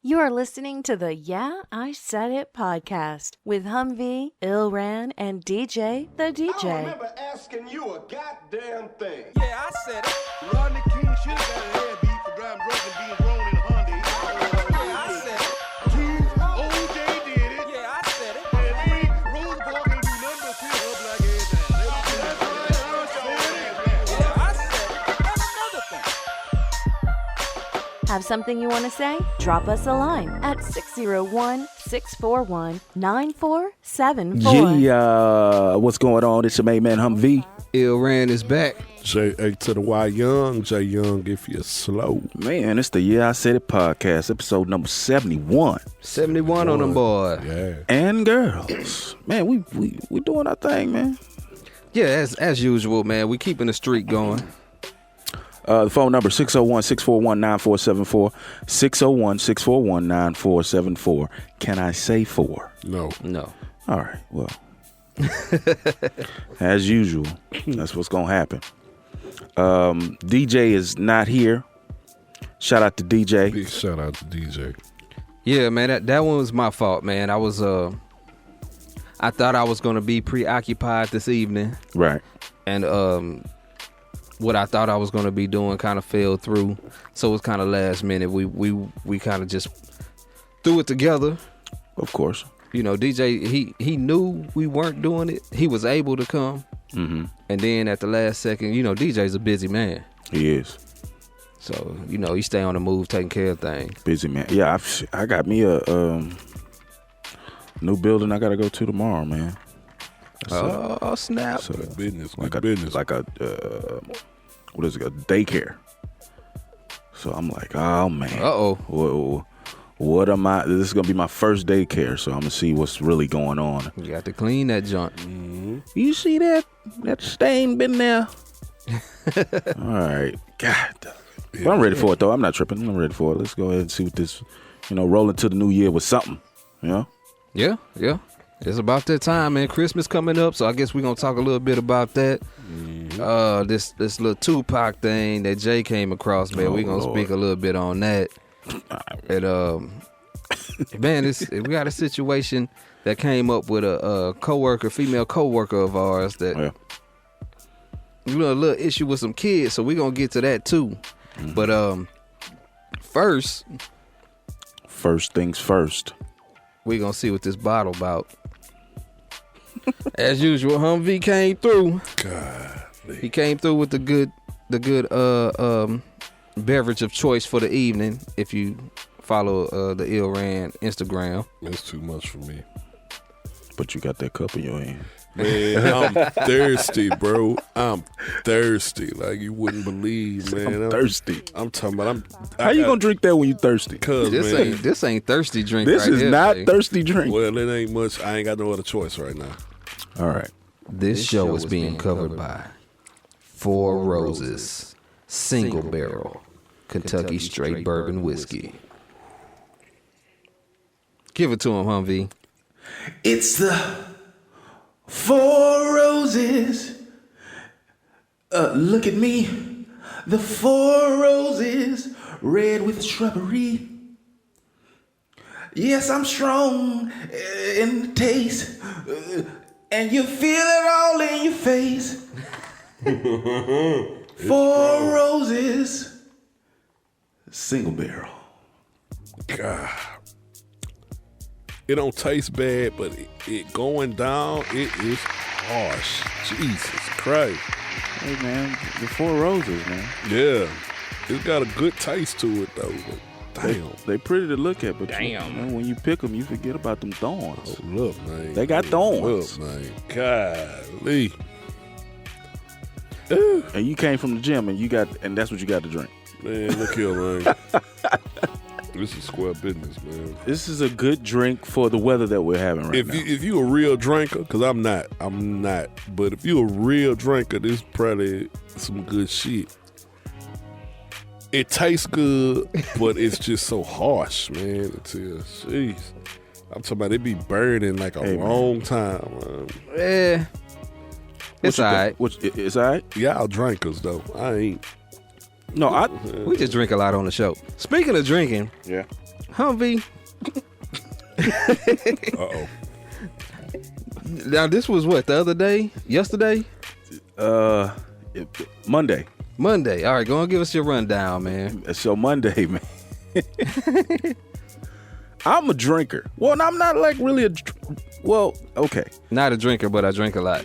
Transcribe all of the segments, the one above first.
You are listening to the Yeah, I Said It podcast with Humvee, Ilran, and DJ the DJ. I remember asking you a goddamn thing. Yeah, I said it. Rodney King should have got a head beat for driving drunk and being grown in a Hyundai. Yeah, I said it. OJ did it. Yeah, I said it. And Rick Rosa Parks ain't do nothing but sit up like everything. Yeah, I said it. And another thing. Have something you want to say? Drop us a line at 601-641-9474. Yeah, what's going on? It's your main man Humvee. Ilran is back. J.A. to the Y Young. J Young if you're slow. Man, it's the Yeah I Said It podcast, episode number 71. 71 on them, boy. Yeah. And girls. Man, we doing our thing, man. Yeah, as usual, man. We keeping the streak going. The phone number 601-641-9474. 601-641-9474. Can I say 4? No. All right, well. As usual, that's what's going to happen. DJ is not here. Shout out to DJ. Big shout out to DJ. Yeah, man, that one was my fault, man. I thought I was going to be preoccupied this evening. Right. And what I thought I was going to be doing kind of fell through. So it was kind of last minute. We kind of just threw it together. Of course. You know, DJ, he knew we weren't doing it. He was able to come. Mm-hmm. And then at the last second, you know, DJ's a busy man. He is. So, you know, he stay on the move taking care of things. Busy man. Yeah, I got me a new building I got to go to tomorrow, man. Oh, snap. So, Good business. like Good business. Like a what is it? A daycare. So I'm like, oh man. Uh-oh. What am I? This is gonna be my first daycare, so I'm gonna see what's really going on. You got to clean that junk. Mm-hmm. You see that stain been there? All right, God. But I'm ready for it though. I'm not tripping. I'm ready for it. Let's go ahead and see what this, roll into the new year with something. You know? Yeah. It's about that time, man. Christmas coming up, so I guess we're gonna talk a little bit about that. Mm-hmm. This little Tupac thing that Jay came across, man. We're gonna speak a little bit on that. And man, we got a situation that came up with a female coworker of ours that a little issue with some kids, so we're gonna get to that too. Mm-hmm. But first things first, we're gonna see what this bottle about. As usual, Humvee came through. God, he came through with the good beverage of choice for the evening. If you follow the Ilran Instagram, that's too much for me. But you got that cup in your hand. Man, I'm thirsty, bro. I'm thirsty, like you wouldn't believe, man. I'm thirsty. I'm talking about. How you gonna drink that when you thirsty? Cause this ain't thirsty drink. This right is here, not man. Thirsty drink. Well, it ain't much. I ain't got no other choice right now. All right. This show is being covered by Four Roses Single Barrel Kentucky Straight Bourbon Whiskey. Give it to him, Humvee. It's the Four Roses. Look at me. The Four Roses, red with shrubbery. Yes, I'm strong in the taste, and you feel it all in your face. Four Roses, single barrel. God. It don't taste bad, but it going down, it is harsh. Jesus Christ. Hey, man, the Four Roses, man. Yeah. It's got a good taste to it, though. But damn. They pretty to look at, but damn. When you pick them, you forget about them thorns. Oh, look, man. They got thorns. Look, man. Golly. And you came from the gym, and that's what you got to drink. Man, look here, man. This is square business, man. This is a good drink for the weather that we're having right now. If you a real drinker, because I'm not. But if you a real drinker, this is probably some good shit. It tastes good, but it's just so harsh, man. Jeez. I'm talking about it be burning like a long time, man. Yeah. It's all right. It's all right? Y'all drinkers, though. I ain't. No, we just drink a lot on the show. Speaking of drinking, yeah, Humvee. Uh-oh. Now this was what, the other day? Yesterday? Monday. Monday. All right, go and give us your rundown, man. So Monday, man. I'm a drinker. Well, I'm not like really well, okay. Not a drinker, but I drink a lot.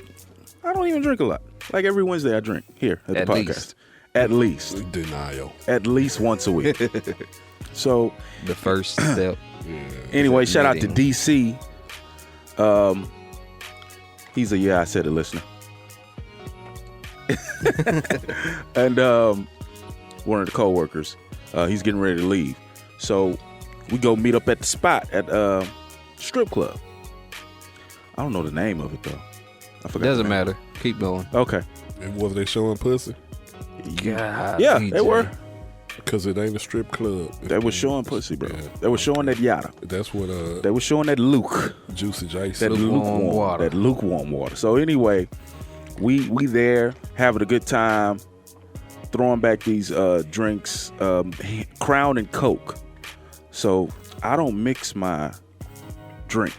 I don't even drink a lot. Like every Wednesday I drink here at the At podcast. least. At least. Denial. At least once a week. So The first step. anyway, shout out to Admitting. DC. He's a I said it listener. And one of the co-workers, he's getting ready to leave. So we go meet up at the spot at strip club. I don't know the name of it though. I forgot. Doesn't the name. matter. Keep going. Okay. And was they showing pussy? God, Yeah, DJ. they were. Because it ain't a strip club. They were showing pussy, bro. Yeah. They were showing that yada. That's what They were showing that Luke. Juicy J That said. Lukewarm water. That lukewarm water. So anyway, we there having a good time, throwing back these drinks, Crown and Coke. So I don't mix my drink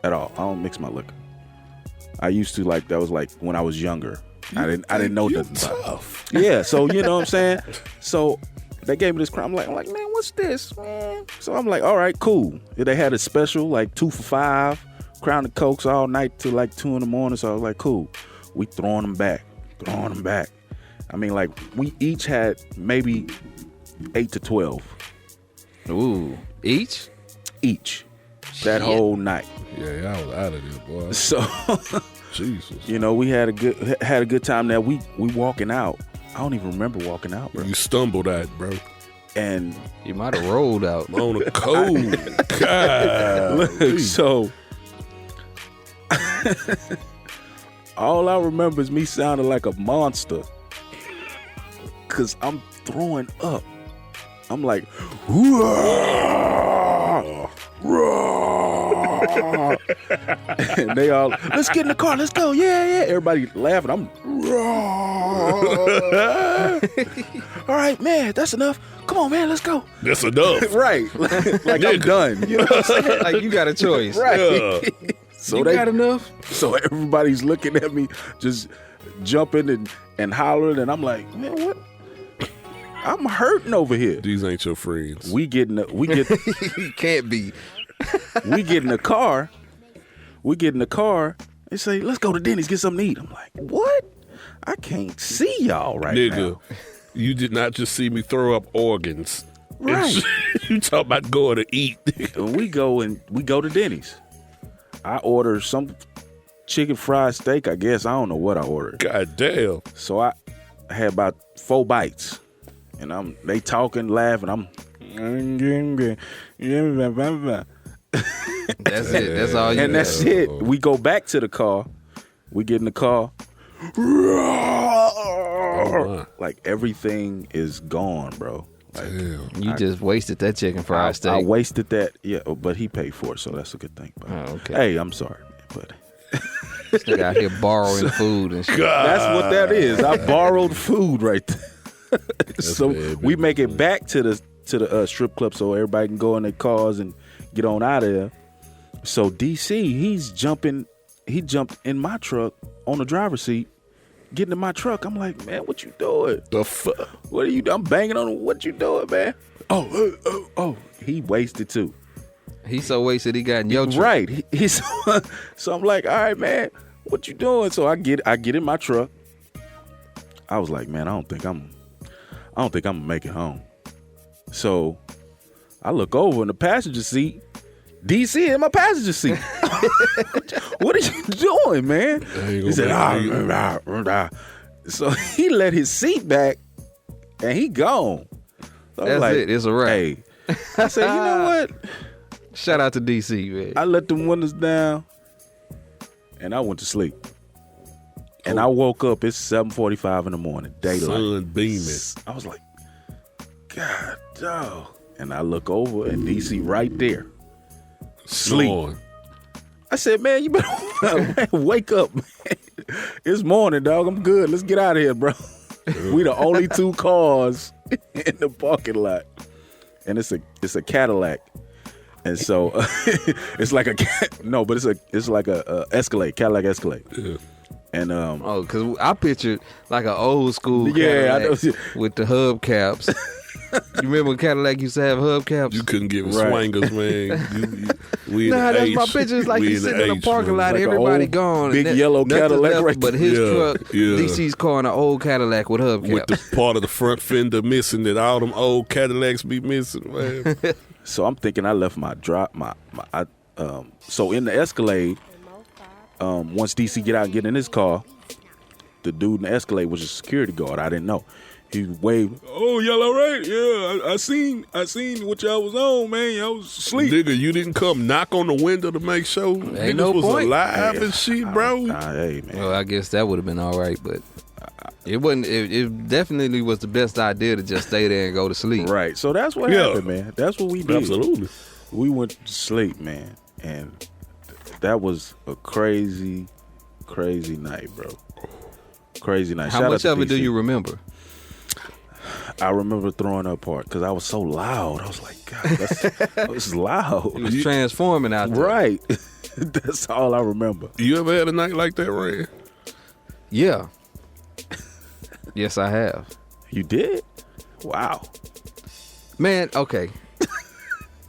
at all. I don't mix my liquor. I used to like that was like when I was younger. I didn't know You nothing about it. tough. Yeah, so you know what I'm saying? So they gave me this crown. I'm like, man, what's this, man? So I'm like, all right, cool. They had a special, like 2 for $5, Crown and Cokes all night till like 2 in the morning. So I was like, cool. We throwing them back. I mean, like, we each had maybe 8 to 12 Ooh. Each? each that Shit. whole night. Yeah, I was out of there, boy. So, Jesus. you know, we had a good time there. We walking out. I don't even remember walking out, bro. You stumbled out, bro. And You might have rolled out. On a cold. God. look, so all I remember is me sounding like a monster. Cause I'm throwing up. I'm like, "Roar, roar." And they all, let's get in the car, let's go, yeah. Everybody laughing. I'm, roar. All right, man, that's enough. Come on, man, let's go. That's enough. Right, like I'm done. You know what I'm saying? Like you got a choice. Right. Yeah. So You they got enough? So everybody's looking at me, just jumping and hollering, and I'm like, man, what? I'm hurting over here. These ain't your friends. We get You can't be. we get in the car. We get in the car. They say, let's go to Denny's, get something to eat. I'm like, what? I can't see y'all right Nigga, now. you did not just see me throw up organs. Right. You talk about going to eat. And we go to Denny's. I order some chicken fried steak, I guess. I don't know what I ordered. God damn. So I had about 4 bites. And they talking, laughing. I'm That's it. That's all you and that's got. it. We go back to the car. We get in the car. my. Like everything is gone, bro. Like, Damn. You just wasted that chicken fried steak. I wasted that. Yeah, but he paid for it, so that's a good thing. But, Oh, okay. Hey, I'm sorry, man, but This nigga out here borrowing food and shit. that's what that is. I borrowed food right there. So bad, we big make it back to the strip club so everybody can go in their cars and get on out of there. So DC, he jumped in my truck on the driver's seat, getting in my truck. I'm like, man, what you doing? The fuck? What are you? I'm banging on him. What you doing, man? Oh. He wasted too. He's so wasted he got in your truck. Right. He's so I'm like, all right, man, what you doing? So I get in my truck. I was like, man, I don't think I'm gonna make it home. So I look over in the passenger seat. DC in my passenger seat. What are you doing, man? He said, so he let his seat back and he gone. So I was That's it. It's a wrap. Hey, I said, you know what? Shout out to DC, man. I let them windows down and I went to sleep. And I woke up, it's 7:45 in the morning, daylight. Sun beaming. I was like, God, dog. And I look over and DC right there. Sleep. Snoring. I said, man, you better wake up, man. It's morning, dog. I'm good. Let's get out of here, bro. We the only 2 cars in the parking lot. and it's a Cadillac, and so it's like it's like a Escalade, Cadillac Escalade. Yeah. And Oh, because I pictured like an old school Yeah, I Cadillac know. with the hubcaps. You remember when Cadillac used to have hubcaps? You couldn't get with Right. swangers, man. We in Nah, the that's my H. picture. It's like We he's sitting in the H, parking man. lot, Like a everybody old gone. big and yellow nothing Cadillac left right but there. his Yeah, truck, yeah. DC's car, and an old Cadillac with hubcaps. With the part of the front fender missing that all them old Cadillacs be missing, man. so I'm thinking I left so in the Escalade, once DC get out and get in his car, the dude in the Escalade was a security guard. I didn't know. He waved, "Oh, y'all all right? Yeah, I seen what y'all was on, man. Y'all was asleep." Nigga, you didn't come knock on the window to make sure niggas no was point. alive and shit, bro. Hey, man. Well, I guess that would have been all right, but it wasn't. It definitely was the best idea to just stay there and go to sleep. Right. So that's what Yeah. happened, man. That's what we did. Absolutely. We went to sleep, man, and that was a crazy, crazy night, bro. Crazy night. How Shout out much to of it do DC. you remember? I remember throwing up part because I was so loud. I was like, God, that was loud. It was transforming out there. Right. That's all I remember. You ever had a night like that, Ray? Yeah. Yes, I have. You did? Wow. Man, okay.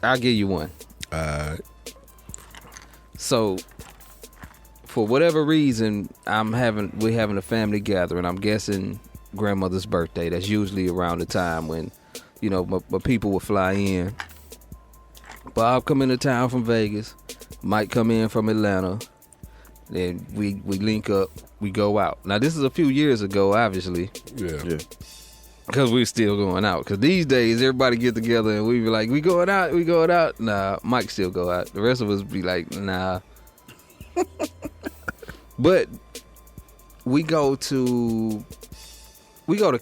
I'll give you one. So, for whatever reason, we're having a family gathering. I'm guessing grandmother's birthday. That's usually around the time when, my people will fly in. Bob come into town from Vegas. Mike come in from Atlanta. Then we link up. We go out. Now, this is a few years ago, obviously. Yeah. Because we're still going out. Because these days, everybody get together and we be like, we going out. Nah, Mike still go out. The rest of us be like, nah. But we go to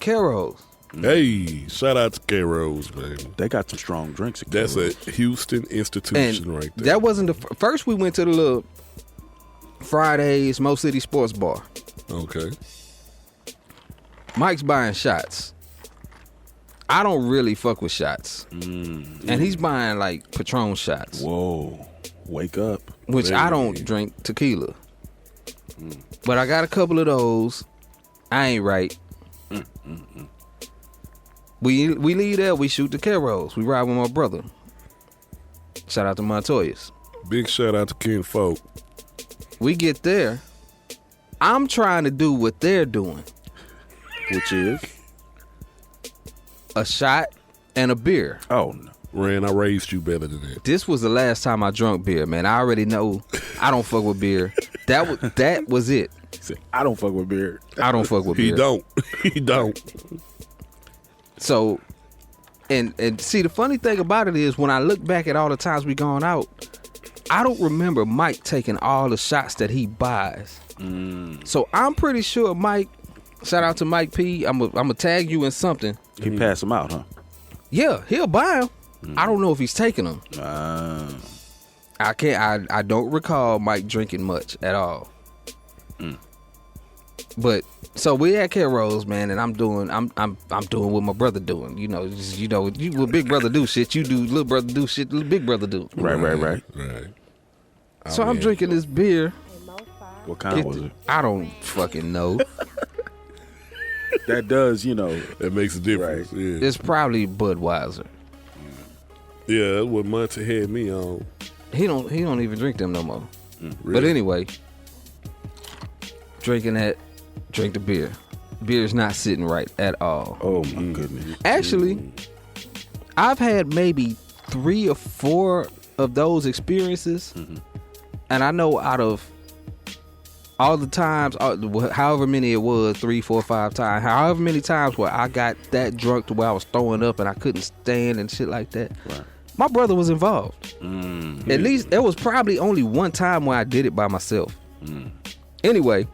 Caro's. Hey, shout out to K-Rose, man. They got some strong drinks. At That's a Caro's. Houston institution And right there. that wasn't the first. We went to the little Fridays Mo City Sports Bar. Okay. Mike's buying shots. I don't really fuck with shots. And he's buying like Patron shots. Whoa. Wake up. Which I don't drink tequila. But I got a couple of those. I ain't right. We leave there, we shoot the Caro's. We ride with my brother. Shout out to Montoyas. Big shout out to Ken Folk. We get there. I'm trying to do what they're doing. Which is? A shot and a beer. Oh, no. Ran, I raised you better than that. This was the last time I drunk beer, man. I already know I don't fuck with beer. That was it. He said, I don't fuck with beer. I don't fuck with He beer. don't. He don't. So, and see, the funny thing about it is when I look back at all the times we gone out, I don't remember Mike taking all the shots that he buys. So I'm pretty sure Mike, shout out to Mike P, I'm gonna tag you in something. He pass them out, huh? Yeah, he'll buy them. I don't know if he's taking them. I don't recall Mike drinking much at all. But so we at Caro's, man, and I'm doing what my brother doing. What big brother do shit, you do little brother do shit, little big brother do. Right. Right. So I'm drinking this beer. What kind was it? I don't fucking know. That does, That makes a difference. Right. Yeah. It's probably Budweiser. Yeah, that's what Monty had me on. He don't even drink them no more. But Really. anyway, drink the beer. Beer's not sitting right at all. Oh, my goodness. Actually, I've had maybe 3 or 4 of those experiences, and I know out of all the times, however many it was, 3, 4, 5 times, however many times where I got that drunk to where I was throwing up and I couldn't stand and shit like that, my brother was involved. At least there was probably only one time where I did it by myself. Anyway,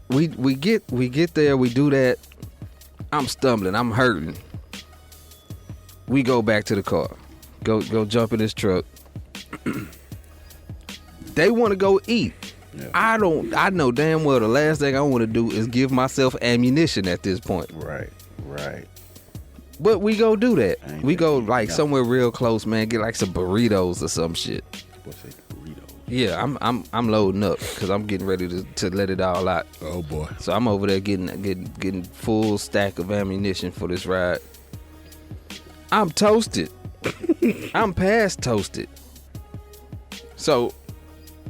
we get there, we do that. I'm stumbling, I'm hurting. We go back to the car, go jump in this truck. They want to go eat. Yeah. I know damn well the last thing I want to do is give myself ammunition at this point. Right. But we go do that. I ain't We go never like eaten somewhere real close, man. Get like some burritos or some shit. What's it? Burritos. Yeah, I'm loading up because I'm getting ready to let it all out. Oh boy. So I'm over there getting full stack of ammunition for this ride. I'm toasted. I'm past toasted. So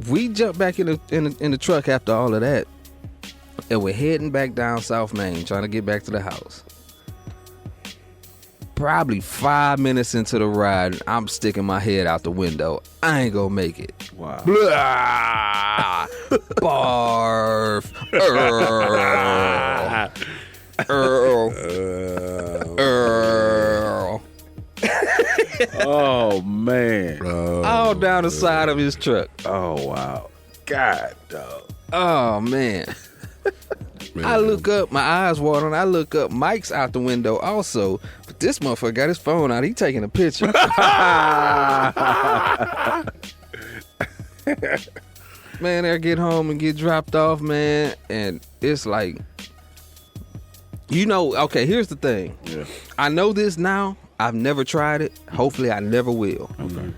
we jump back in the truck after all of that, and we're heading back down South Main, trying to get back to the house. Probably 5 minutes into the ride, I'm sticking my head out the window. I ain't gonna make it. Wow. Blah, barf. Earl. Oh man. All down the side of his truck. Oh wow. God, dog. Oh man. I look up, my eyes watering. I look up, Mike's out the window also, but this motherfucker got his phone out. He taking a picture. Man, I get home and get dropped off, man, and it's like, okay, here's the thing. Yeah. I know this now. I've never tried it. Hopefully I never will. Okay.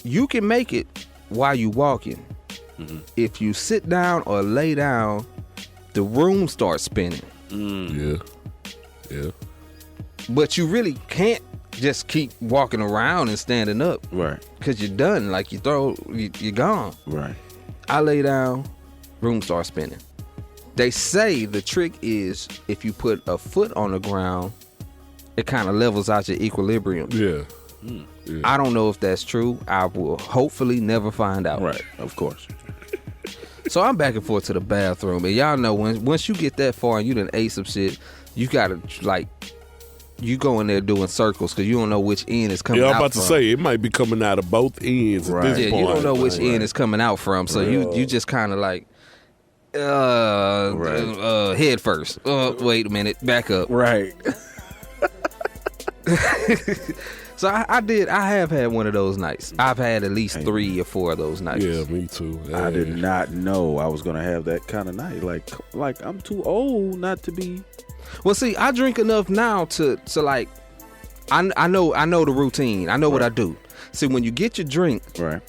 You can make it while you walking. If you sit down or lay down, the room starts spinning. Yeah. But you really can't just keep walking around and standing up. Right. Because you're done. Like you're gone. Right. I lay down, room starts spinning. They say the trick is if you put a foot on the ground, it kind of levels out your equilibrium. Yeah. I don't know if that's true. I will hopefully never find out. Right. Of course. So I'm back and forth to the bathroom, and y'all know once you get that far and you done ate some shit, you gotta you go in there doing circles because you don't know which end is coming out. Yeah, I'm about to from. say it might be coming out of both ends Right. at this Yeah, point. you don't know which end is coming out from, so you just kind of like, head first. Wait a minute, back up. Right. So I have had one of those nights. I've had at least 3 or 4 of those nights. Yeah, me too. I did not know I was gonna have that kind of night. Like I'm too old not to be. Well, see, I drink enough now to like, I know the routine. I know what I do. See, when you get your drink, Right.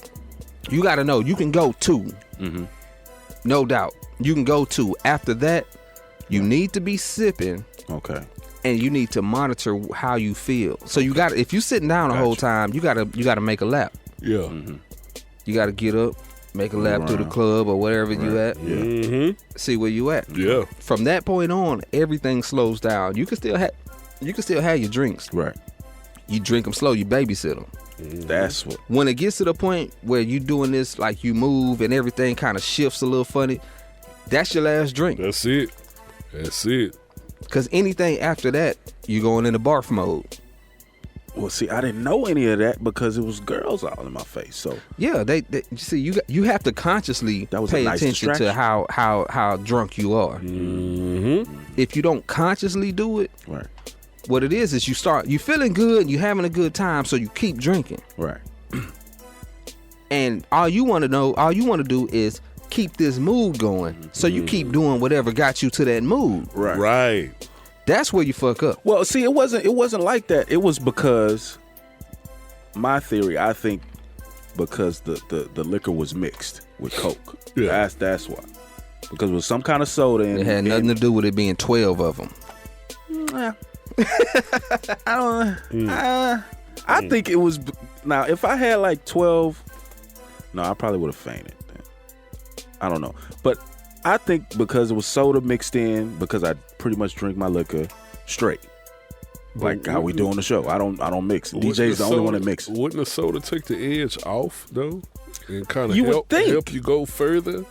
you got to know you can go 2. Mm-hmm. No doubt, you can go 2. After that, you need to be sipping. Okay. And you need to monitor how you feel. So you got, if you sitting down the whole time, you gotta make a lap. Yeah. Mm-hmm. You gotta get up, make a lap through the club or wherever you at. Yeah. Mm-hmm. See where you at. Yeah. From that point on, everything slows down. You can still have your drinks. Right. You drink them slow. You babysit them. That's what. When it gets to the point where you doing this, like you move and everything kind of shifts a little funny, that's your last drink. That's it. Because anything after that, you going into barf mode. Well, see, I didn't know any of that because it was girls all in my face. So Yeah, they you see, you have to consciously That was a pay nice attention to distraction. how drunk you are. Mm-hmm. If you don't consciously do it, right. what it is you feeling good, you having a good time, so you keep drinking. Right. And all you want to do is keep this mood going. So you keep doing whatever got you to that mood. Right. That's where you fuck up. Well, see, it wasn't like that. It was because my theory, I think, because the liquor was mixed with Coke. Yeah. That's why. Because it was some kind of soda in It had nothing to do with it being 12 of them. I don't. I think it was. Now, if I had like 12, no, I probably would have fainted. I don't know, but I think because it was soda mixed in, because I pretty much drink my liquor straight, like how we do on the show. I don't mix. DJ's the only one that mixes. Wouldn't the soda take the edge off though, and kind of You would think. help you go further?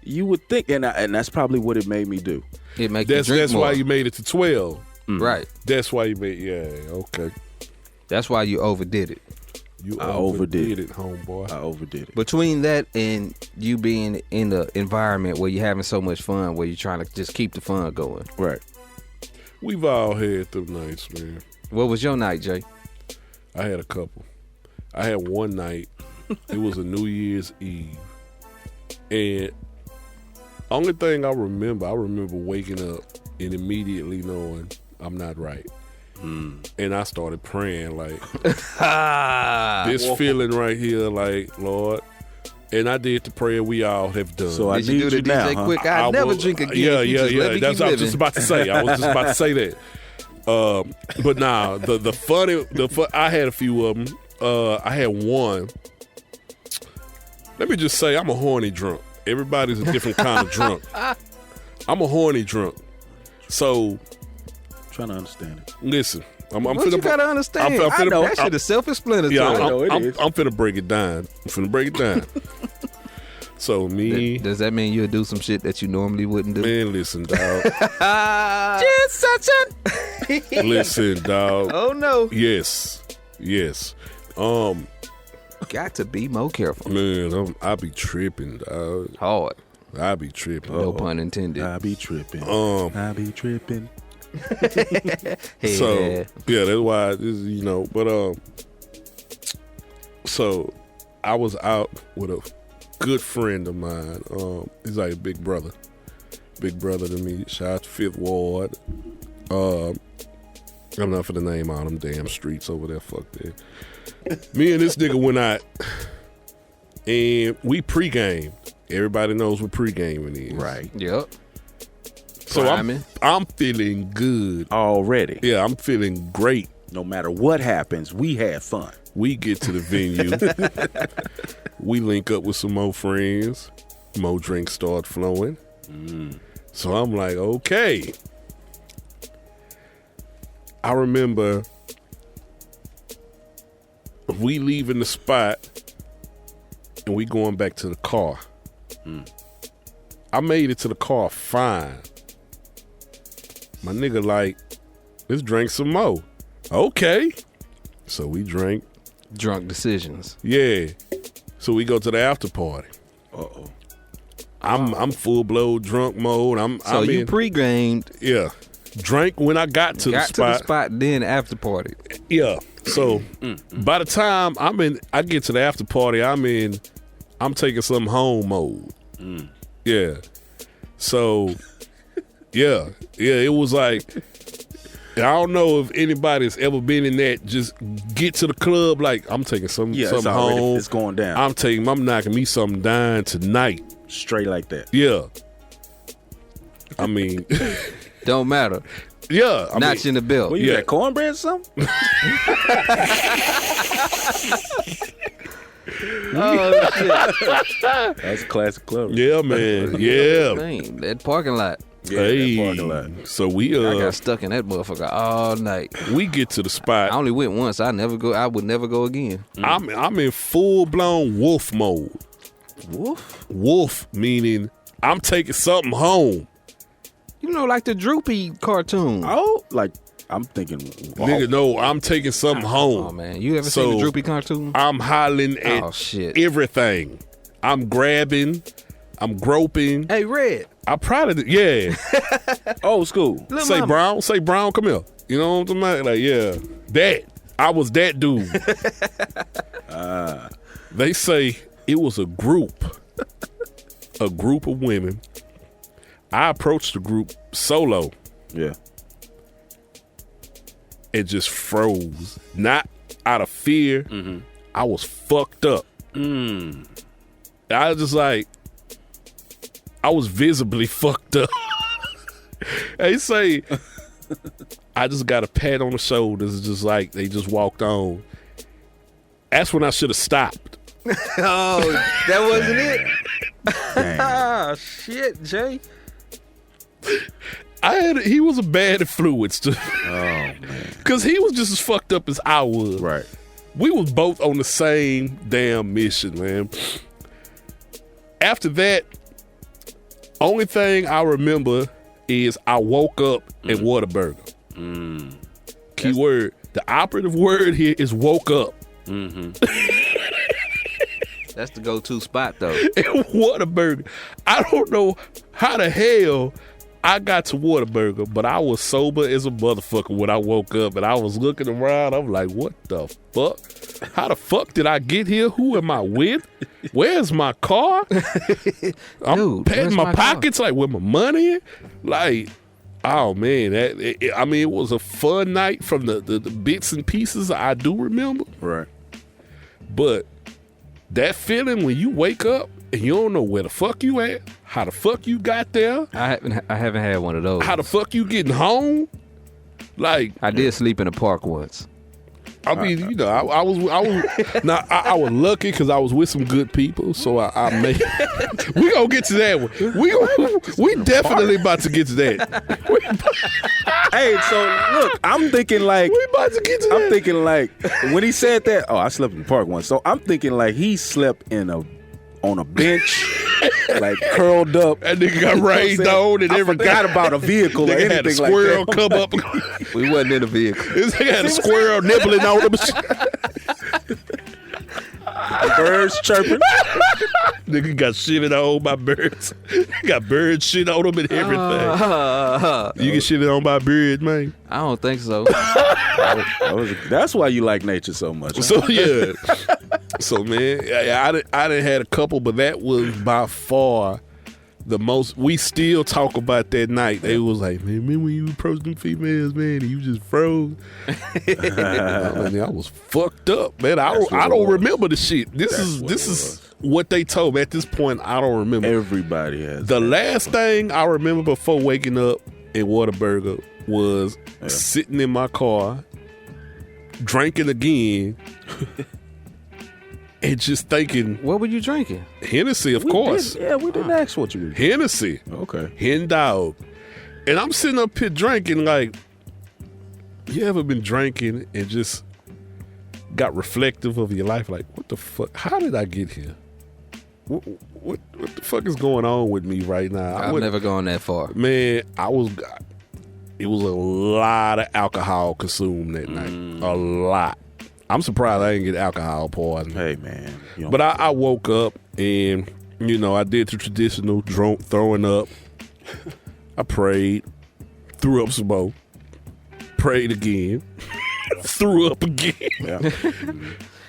You would think, and that's probably what it made me do. It make you drink That's more. why you made it to 12. Right. That's why you made. Yeah. Okay. That's why you overdid it. You I overdid it, homeboy. I overdid it. Between that and you being in the environment where you're having so much fun, where you're trying to just keep the fun going. Right. We've all had them nights, man. What was your night, Jay? I had a couple. I had one night. It was a New Year's Eve, and only thing I remember waking up and immediately knowing I'm not right. And I started praying like this feeling right here, like Lord. And I did the prayer we all have done. So I Did you need do the you now, DJ huh? quick? I never will- drink again. Yeah, You yeah, just let yeah. me That's keep what I was living. just about to say. I was just about to say that. But nah, I had a few of them. I had one. Let me just say, I'm a horny drunk. Everybody's a different kind of drunk. I'm a horny drunk. So Trying to understand it. listen, I'm What finna. you gotta understand? I'm finna- that shit is self-explanatory. Yeah, know it is. I'm finna break it down. So me, Does that mean you'll do some shit that you normally wouldn't do? man, listen, dog. Just such a. Listen, dog. Oh no! Yes. Got to be more careful. Man, I be tripping, dog. Hard. I be tripping. No pun intended. I be tripping. I be tripping. So Yeah. yeah, that's why But so I was out with a good friend of mine. He's like a big brother to me. Shout out to Fifth Ward. I'm not for the name all them damn streets over there. Fuck that. Me and this nigga went out and we pre-gamed. Everybody knows what pre-gaming is, Right. Yep. So Priming. I'm feeling good. Already. Yeah, I'm feeling great. No matter what happens, we had fun. We get to the venue. We link up with some more friends. More drinks start flowing. So I'm like, okay. I remember we leaving the spot and we going back to the car. I made it to the car fine. My nigga like, let's drink some more. Okay. So we drank. Drunk decisions. Yeah. So we go to the after party. Uh-oh. I'm full blown drunk mode. So you pre-gamed, Yeah. Drank when I got to the spot. then after party. Yeah. So by the time I get to the after party, I'm taking something home mode. Yeah. So yeah, it was like, I don't know if anybody's ever been in that. Just get to the club like, I'm taking something home. It's going down. I'm knocking me something down tonight. Straight like that. Yeah. I mean, Don't matter. yeah. I Notch mean, in the belt. Well, you Yeah. got cornbread or something? Oh shit! That's a classic club. yeah, man. Yeah. Man, that parking lot. Yeah, Hey. that parking lot. So we I got stuck in that motherfucker all night. we get to the I spot. only went once. I would never go again. I'm in full blown wolf mode. Wolf? Wolf meaning I'm taking something home. You know, like the Droopy cartoon. Oh, like, I'm thinking, Nigga, no, I'm taking something home. Oh man, you ever So, seen the Droopy cartoon? I'm hollering at Oh shit! everything. I'm grabbing. I'm groping. Hey, Red. I probably, yeah. old school. Lil Say Mama. Brown, come here. You know what I'm talking about? Like, yeah. That. I was that dude. They say it was a group of women. I approached the group solo Yeah. and just froze. Not out of fear. I was fucked up. I was just like, I was visibly fucked up. They say, I just got a pat on the shoulders, just like they just walked on. That's when I should have stopped. Oh, that wasn't it. Dang. Ah, shit, Jay. He was a bad influence to, Oh, man. because he was just as fucked up as I was. Right. We was both on the same damn mission, man. After that, only thing I remember is I woke up at Whataburger. Key word. The operative word here is woke up. That's the go-to spot, though. At Whataburger. I don't know how the hell I got to Whataburger, but I was sober as a motherfucker when I woke up, and I was looking around. I'm like, what the fuck? How the fuck did I get here? Who am I with? Where's my car? I'm Dude, patting where's my my car? pockets like where my money is. Like, Oh man, it was a fun night from the bits and pieces I do remember. Right. But that feeling when you wake up and you don't know where the fuck you at, how the fuck you got there, I haven't had one of those. how the fuck you getting home, like I did sleep in a park once. I mean, you know, I was now I was lucky because I was with some good people, so I made. We gonna get to that one. We definitely about to get to that. Hey, so look, I'm thinking like We about to get to that. I'm thinking like when he said that. Oh, I slept in the park once. So I'm thinking like he slept on a bench, like curled up. That nigga got rained on and I everything. forgot about a vehicle or Nigga anything had a like squirrel that. come up. We wasn't in a vehicle. This nigga had a squirrel nibbling on him. Birds chirping. Nigga got shitted on by birds. Got bird shit on him and everything. You get shitted on by birds, man. I don't think so. That's why you like nature so much. Huh? So yeah. So man, I done had a couple, but that was by far the most. We still talk about that night. They was like, man, remember when you approached them females, man, and you just froze. Man, I was fucked up, man. I don't remember the shit. This is what they told me. At this point, I don't remember. Everybody has. The last thing I remember before waking up in Whataburger was sitting in my car, drinking again, and just thinking, What were you drinking? Hennessy, of course. We didn't ask what you were. Hennessy. Okay. Hen dog. And I'm sitting up here drinking like, you ever been drinking and just got reflective of your life? Like, what the fuck? How did I get here? What the fuck is going on with me right now? I've never gone that far. Man, it was a lot of alcohol consumed that night. A lot. I'm surprised I didn't get alcohol poisoning. Hey man. But I woke up and, you know, I did the traditional throwing up. I prayed, threw up some more, prayed again, threw up again. Yeah.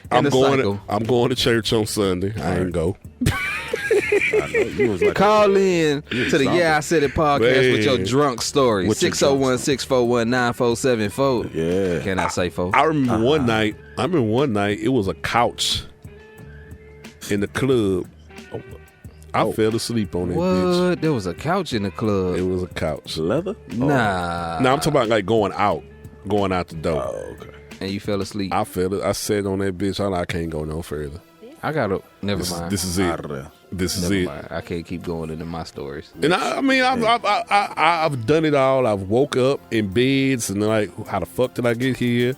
I'm cycle. going to church on Sunday. I ain't go. I know you was like Call in to the something. Yeah I Said It podcast with your Man. drunk story. With your drunk 601-641-9474. Yeah. Can I say 4? I remember one night. It was a couch in the club. I fell asleep on that bitch. What? There was a couch in the club. It was a couch. leather. Nah. Now I'm talking about like going out the door. Oh, okay. And you fell asleep. I fell it. I sat on that bitch. I can't go no further. I gotta. Never mind. This is it. Out of there. This is Never it. mind. I can't keep going into my stories. And I mean, I've done it all. I've woke up in beds and like, how the fuck did I get here?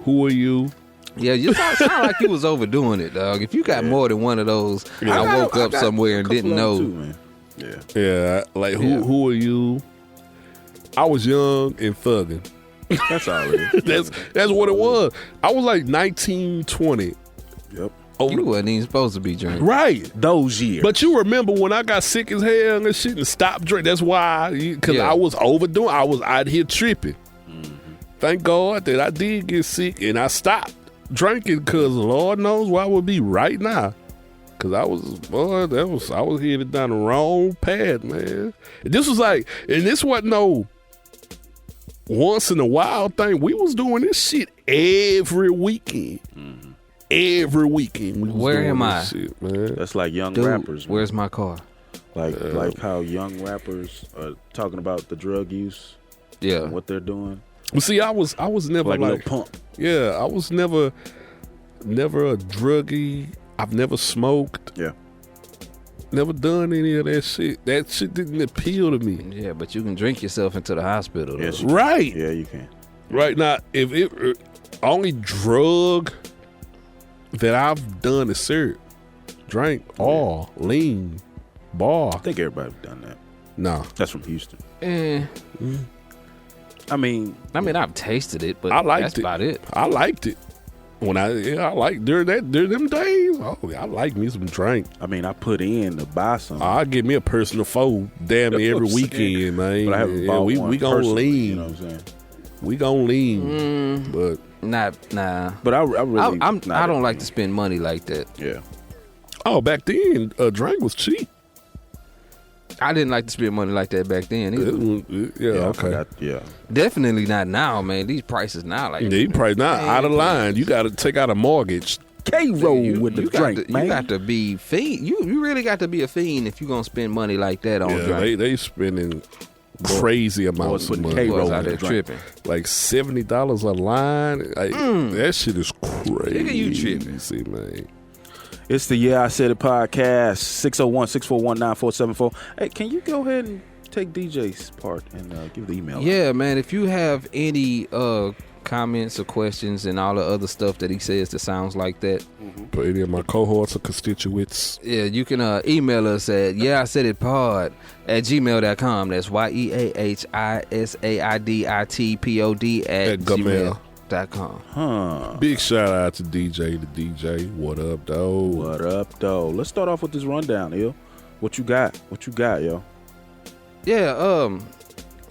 Who are you? Yeah, you sound like you was overdoing it, dog. If you got more than one of those, I woke up somewhere and didn't know. Too, man. Yeah. Yeah, like who are you? I was young and thugging. That's all it is. That's what it was. I was like 19, 20. Yep. You wasn't even supposed to be drinking. Right. Those years. But you remember when I got sick as hell and shit and stopped drinking. That's why, because Yeah. I was overdoing. I was out here tripping. Thank God that I did get sick and I stopped drinking because Lord knows where I would be right now. Because I was headed down the wrong path, man. This was like, and this wasn't no once in a while thing. We was doing this shit every weekend. Every weekend. We was Where doing am this I? Shit, man. That's like young Dude, rappers. Man. where's my car? Like how young rappers are talking about the drug use, Yeah. and what they're doing. But see, I was never Like like, Lil Pump. yeah, I was never a druggie. I've never smoked. Yeah. Never done any of that shit. That shit didn't appeal to me. Yeah, but you can drink yourself into the hospital. Though. Yes, you Right. Yeah, you can. Right now, if it only drug that I've done is syrup, drink, all lean, I bar. think everybody's done that. No, That's from Houston. Eh, I mean, I've tasted it, but I liked that's it. about it. I liked it. When I like during them days. Oh, I like me some drink. I put in to buy some. I'll get me a personal foe damn near every weekend, man. But I haven't Yeah, bought we one gonna personally, lean. You know what I'm saying? We gonna lean. But Nah. But I really, I don't like to spend money like that. Yeah. back then, a drink was cheap. I didn't like to spend money like that back then either. Yeah, I okay. forgot. Yeah. Definitely not now, man. These prices now, like Yeah, you probably not out of line. You got to take out a mortgage. K-roll with the you drink, got to, man. You got to be fiend. You really got to be a fiend if you gonna spend money like that on Yeah, drink. they spending crazy amounts of putting money. K-roll Boys out in there the drink. tripping. Like $70 a line. Like, that shit is crazy. Nigga, you tripping. See, man. It's the Yeah I Said It podcast, 601-641-9474. Hey, can you go ahead and take DJ's part and give the email? Yeah, man. If you have any comments or questions and all the other stuff that he says that sounds like that, For any of my cohorts or constituents, yeah, you can email us at yeahisaiditpod@gmail.com. That's yeahisaiditpod@gmail.com. Huh. big shout out to DJ the DJ. What up, though? What up, though? Let's start off with this rundown, Ill. What you got? What you got, yo? Yeah,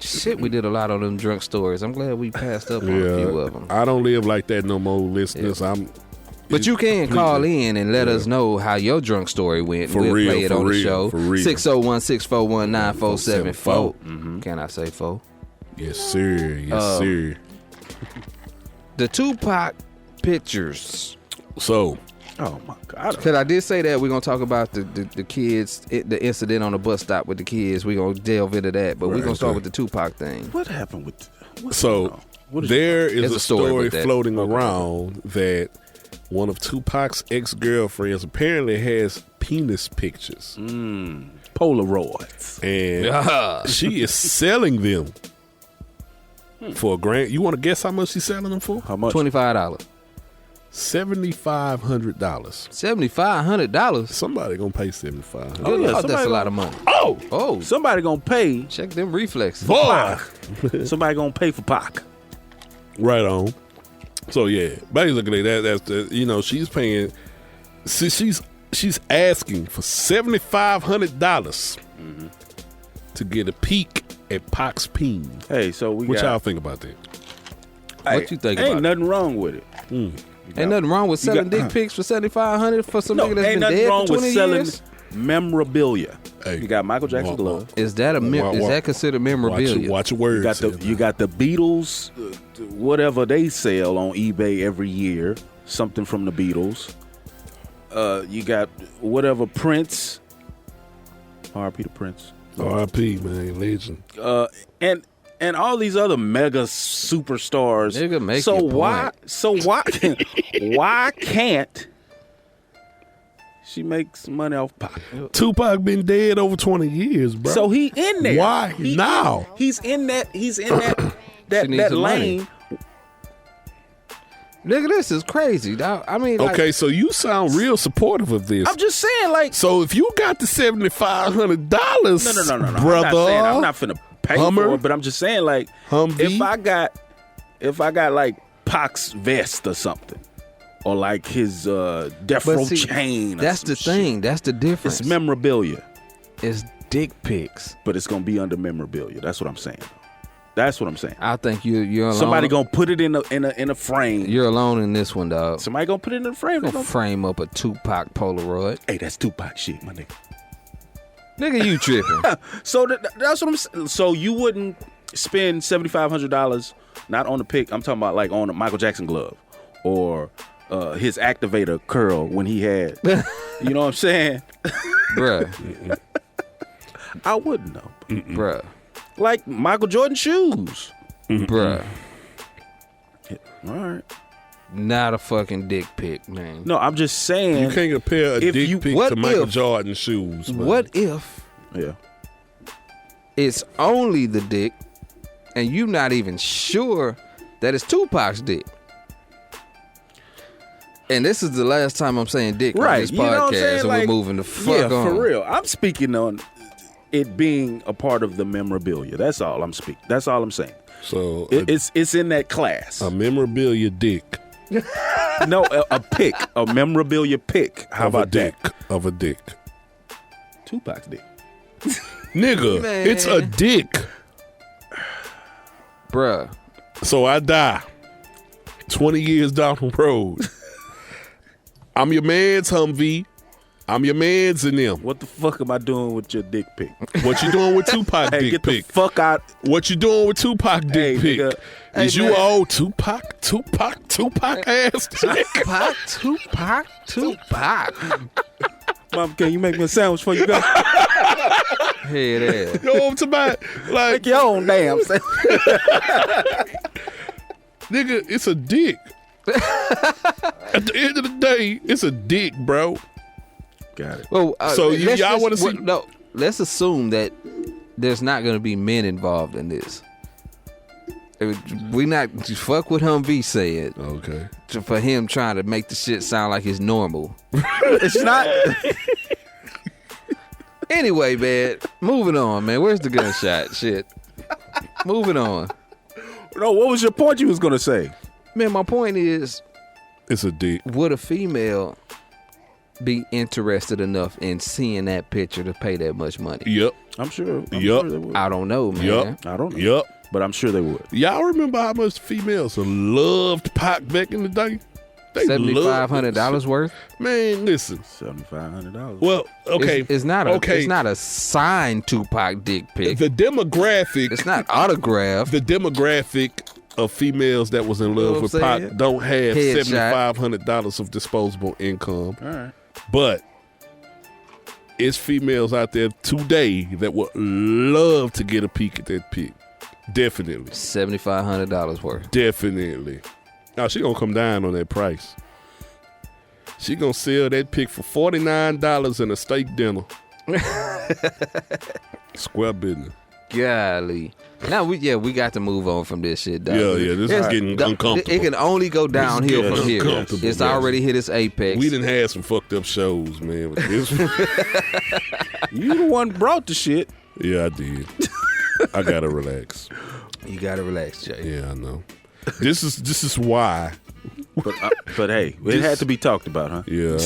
shit, we did a lot on them drunk stories. I'm glad we passed up on a few of them. I don't live like that no more, listeners. Yeah. I'm. But you can completely- call in and let us know how your drunk story went. For we'll real, play it for on the real, show. for real. 601-641-9474. Can I say 4? Yes, sir. Yes, sir. The Tupac pictures. So, Oh, my God. Because I did say that we're going to talk about the kids, the incident on the bus stop with the kids. We're going to delve into that. But we're Right, going to start okay. with the Tupac thing. What happened with... what's So going on? What is there There's is a a story story with that. floating around that one of Tupac's ex-girlfriends apparently has penis pictures, Polaroids. and Yeah. she is selling them for $1,000. You want to guess how much she's selling them for? How much? $25. $7,500. $7,500. Somebody gonna pay $7,500. Oh, yeah, That's somebody a lot of money. Oh, somebody gonna pay Check them reflexes. Boy, Somebody gonna pay for Pac. right on. So yeah, basically that's the she's paying. See, she's asking for $7,500 to get a peek at Pac's peen. Hey, so we What got... y'all think about that? What you think Ain't about it? nothing wrong with it. Ain't nothing wrong with selling dick pics for $7,500 for some nigga that's ain't been nothing dead wrong for 20 with selling years. memorabilia. Hey, You got Michael Jackson's glove. Is that is that considered memorabilia? Watch your words. You got the Beatles, whatever they sell on eBay every year, something from the Beatles. You got whatever Prince, R.I.P. to Prince, R.I.P. man, legend. and all these other mega superstars. Nigga, make so your why? point. So why? Why can't she make some money off Pac? Tupac been dead over 20 years, bro. So he in there. Why now? He's in that. He's in that. She needs that some money. lane. Nigga, this is crazy, dog. I mean, like, Okay, so you sound real supportive of this. I'm just saying, like, So if you got the $7,500, no, brother, I'm not finna pay Hummer? for it, but I'm just saying, like, Humvee? if I got like Pac's vest or something, or like his death but row see, chain. Or that's some the thing. shit. That's the difference. It's memorabilia, It's dick pics. but it's gonna be under memorabilia. That's what I'm saying. That's what I'm saying. I think you're alone. Somebody gonna put it in a frame. You're alone in this one, dog. Somebody gonna put it in a frame. They Gonna gonna- frame up a Tupac Polaroid. Hey, that's Tupac shit, my nigga. Nigga, you tripping? So that's what I'm saying. So you wouldn't spend $7,500 not on the pick. I'm talking about like on a Michael Jackson glove or his activator curl when he had. You know what I'm saying? Bruh, I wouldn't know. bruh, Like Michael Jordan shoes. bruh. All right. Not a fucking dick pic, man. No, I'm just saying. you can't compare a If dick you- pic what to Michael if- Jordan shoes. Man. What if Yeah. it's only the dick and you not even sure that it's Tupac's dick? And this is the last time I'm saying dick on Right. this You know what I'm podcast, saying? and Like, we're moving the fuck yeah, on. for real. I'm speaking on it being a part of the memorabilia. That's all I'm speaking. That's all I'm saying. So It's in that class. a memorabilia dick No, a pick, a memorabilia pick. How of about a dick that? of a dick, Tupac's dick. nigga. Man. It's a dick. Bruh. So I die 20 years down the road. I'm your man's Humvee. I'm your mans in them. What the fuck am I doing with your dick pic? What you doing with Tupac Hey, dick get pic? the fuck out. What you doing with Tupac dick Hey, pic? nigga. Hey, Is you man. old Tupac ass? Tupac. Mom, can you make me a sandwich before you go? Head ass. You know what I'm talking about? Like, Make your own damn sandwich. nigga, it's a dick. At the end of the day, it's a dick, bro. Got it. Well, So y'all wanna see- No, let's assume that there's not going to be men involved in this. We not fuck what Humvee said Okay. for him trying to make the shit sound like it's normal. It's not. Anyway, man, moving on, man. Where's the gunshot? Shit. Moving on. No, what was your point you was gonna say? Man, my point is, It's a dick. would a female be interested enough in seeing that picture to pay that much money? Yep. I'm sure. I'm Yup. sure they would. I don't know, man. Yep. I don't know. Yep. But I'm sure they would. Y'all remember how much females loved Pac back in the day? They $7,500 worth? Man, listen. $7,500. Well, okay. It's not a okay. it's not a signed Tupac dick pic. The demographic. It's not autographed. The demographic of females that was in know love what with I'm Pac saying? don't have Headshot. $7,500 of disposable income. All right. But it's females out there today that would love to get a peek at that pic. Definitely. $7,500 worth. Definitely. Now she gonna come down on that price. She gonna sell that pic for $49 in a steak dinner. Square business. Golly. Now we got to move on from this shit, dog. Yeah, this is getting uncomfortable. It can only go downhill getting from here. uncomfortable, It's man. already hit its apex. We done had some fucked up shows, man. But this You the one brought the shit. yeah, I did. I gotta relax. You gotta relax, Jay. Yeah, I know. This is why. But hey, it had to be talked about, huh? Yeah.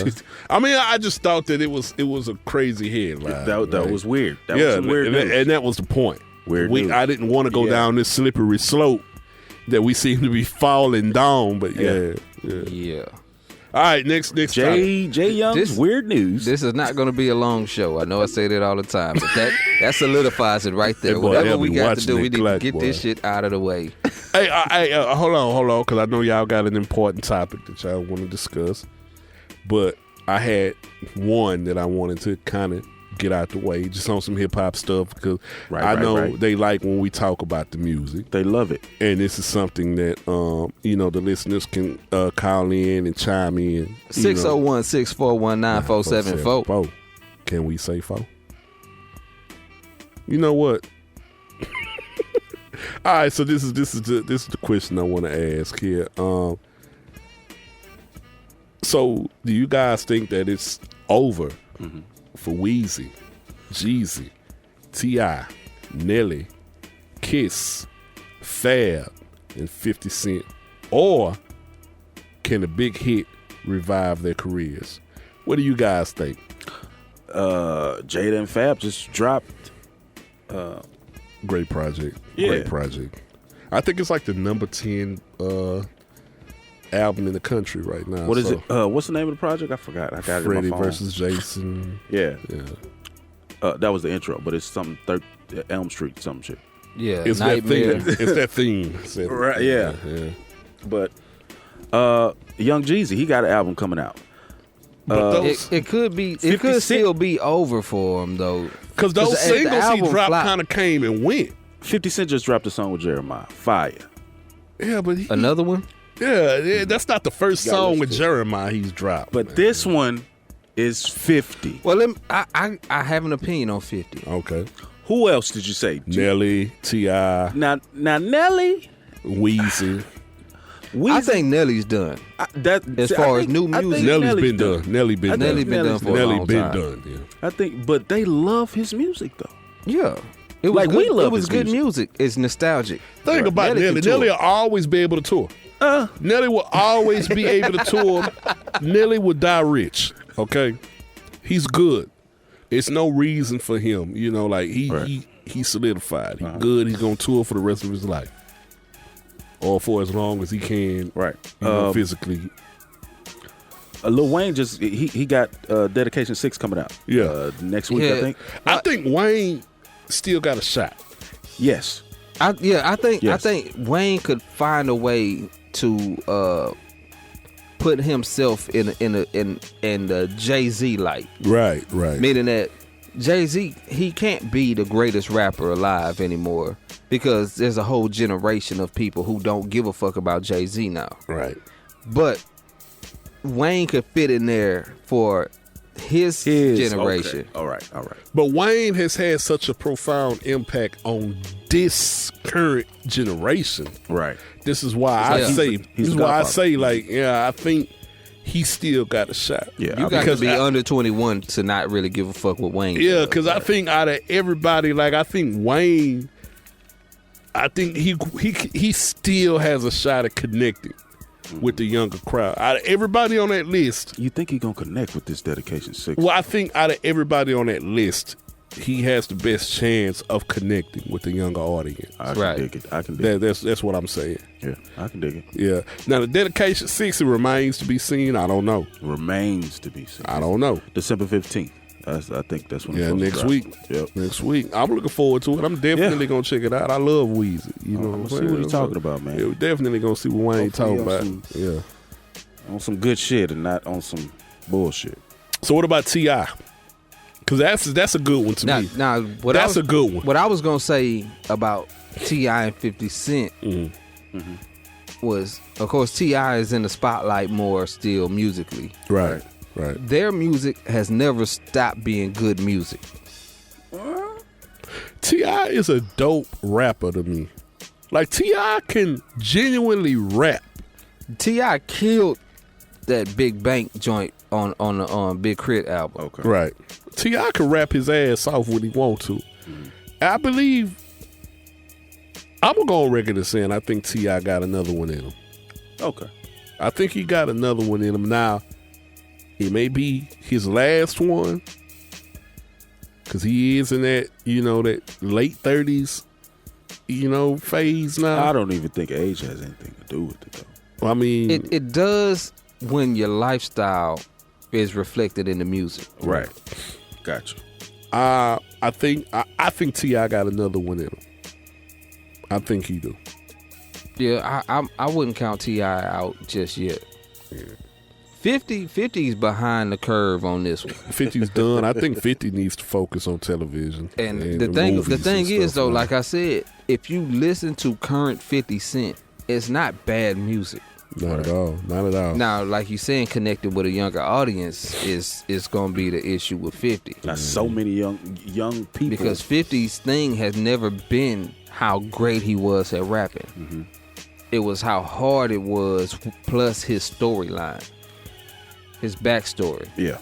I mean, I just thought that it was a crazy headline. That right? was weird. That was some weird and, news. and that was the point. Weird news. I didn't want to go Yeah. down this slippery slope that we seem to be falling down, but yeah. Yeah. All right, next topic. Jay Young's This- weird news. This is not going to be a long show. I know I say that all the time, but that solidifies it right there. Hey, boy, Whatever they'll we be got to watching do, that we need to clock, get boy. this shit out of the way. Hey, hold on, because I know y'all got an important topic that y'all want to discuss. But I had one that I wanted to kind of get out the way, just on some hip hop stuff, because I know they like when we talk about the music. They love it. And this is something that the listeners can call in and chime in. 601-641-9474. Can we say 4? You know what? All right, so this is the question I want to ask here. So do you guys think that it's over for Weezy, Jeezy, T.I., Nelly, Kiss, Fab, and 50 Cent? Or can a big hit revive their careers? What do you guys think? Jada and Fab just dropped. Great project. Yeah. Great project. I think it's like the number 10 album in the country right now. What is it? What's the name of the project? I forgot. I got Freddie it in my phone. versus Jason. Yeah. Yeah. That was the intro, but it's something Elm Street, some shit. Yeah, It's Nightmare. that theme. It's that theme. Right, yeah. But Young Jeezy, he got an album coming out. But those, It could be. 50 It could Cent. still be over for him though. because those 'Cause the singles he album dropped flop- kind of came and went. 50 Cent just dropped a song with Jeremiah. Fire. Yeah, but Another one. that's not the first Gotta song listen with to it. Jeremiah he's dropped. But man. this one is 50. Well, I have an opinion on 50. Okay. Who else did you say? Nelly, T.I., Now Nelly. Weezy. I think Nelly's done. As far as new music, Nelly's been done. Nelly been done. Nelly been done for a Nelly long been time. done. Yeah. I think, but they love his music though. Yeah, it was Like, good. we love it was his good music. music. It's nostalgic. Think about Nelly Nelly. can Nelly tour. will always be able to tour. Nelly will always be able to tour. Nelly will die rich. Okay, he's good. It's no reason for him. You know, like he solidified. He's good. He's gonna tour for the rest of his life, or for as long as he can. Right. You know, physically. Lil Wayne just he got Dedication 6 coming out. Yeah. Next week, Yeah. I think. I think Wayne still got a shot. Yes. I think Yes. Wayne could find a way to put himself in the Jay-Z light. Right. Meaning that Jay-Z, he can't be the greatest rapper alive anymore because there's a whole generation of people who don't give a fuck about Jay-Z now. Right. But Wayne could fit in there for his generation. Okay. All right. But Wayne has had such a profound impact on this current generation. Right. This is why I Yeah. say. He's This is a why I godfather. say, like, yeah, I think he still got a shot. Yeah. You got to because be I- under 21 to not really give a fuck what Wayne Yeah, does. because I think out of everybody, like, I think Wayne, I think he still has a shot at connecting with the younger crowd. Out of everybody on that list, You think he gonna connect with this Dedication 6? well, I think out of everybody on that list, he has the best chance of connecting with the younger audience. I can Right. dig it. I can dig it. That's what I'm saying. Yeah, I can dig it. Yeah. Now the Dedication 6, it remains to be seen. I don't know. Remains to be seen. I don't know. December 15th. I think that's when. it's Yeah, supposed to next drop. week. Yep. Next week. I'm looking forward to it. I'm definitely gonna check it out. I love Weezy. You know I'm what gonna I'm see what he's saying? talking about, man. Yeah, we definitely gonna see what Wayne Hopefully talking about. on Yeah. On some good shit and not on some bullshit. So what about T.I.? Because that's a good one to me. Now, That's a good one. What I was gonna say about T.I. and 50 Cent was, of course, T.I. is in the spotlight more still musically. Right. Their music has never stopped being good music. T.I. is a dope rapper to me. Like, T.I. can genuinely rap. T.I. killed that Big Bank joint on the Big Crit album. Okay. Right. T.I. can rap his ass off when he want to. I believe, I'm going to go on record as saying I think T.I. got another one in him. Okay. I think he got another one in him. Now, it may be his last one because he is in that, that late 30s, phase now. I don't even think age has anything to do with it, though. I mean, It does when your lifestyle is reflected in the music. Right. Gotcha. I think T.I. got another one in him. I think he do. Yeah, I wouldn't count T.I. out just yet. 50's behind the curve on this one. 50's done. I think 50 needs to focus on television. And the thing movies and is stuff though, now. like I said, if you listen to current 50 Cent, it's not bad music. Not at all. Not at all. Now, like you saying, connected with a younger audience is gonna be the issue with 50. Got so many young people. Because 50's thing has never been how great he was at rapping. It was how hard it was, plus his storyline, his backstory. Yeah.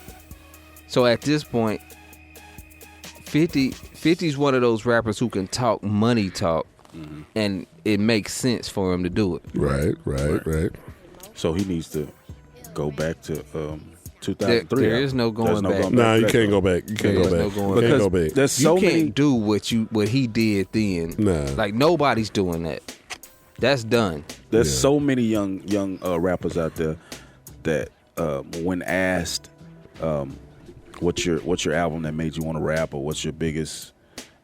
So at this point, 50's one of those rappers who can talk money talk, and it makes sense for him to do it. Right. So he needs to go back to 2003. There is no going There's no back. going Nah, you to can't that, go back. You can't There's go no back. going You back. can't go Because back. there's so You can't many. do what he did then. Nah. Like nobody's doing that. That's done. There's Yeah. so many young rappers out there that when asked, what's your album that made you want to rap, or what's your biggest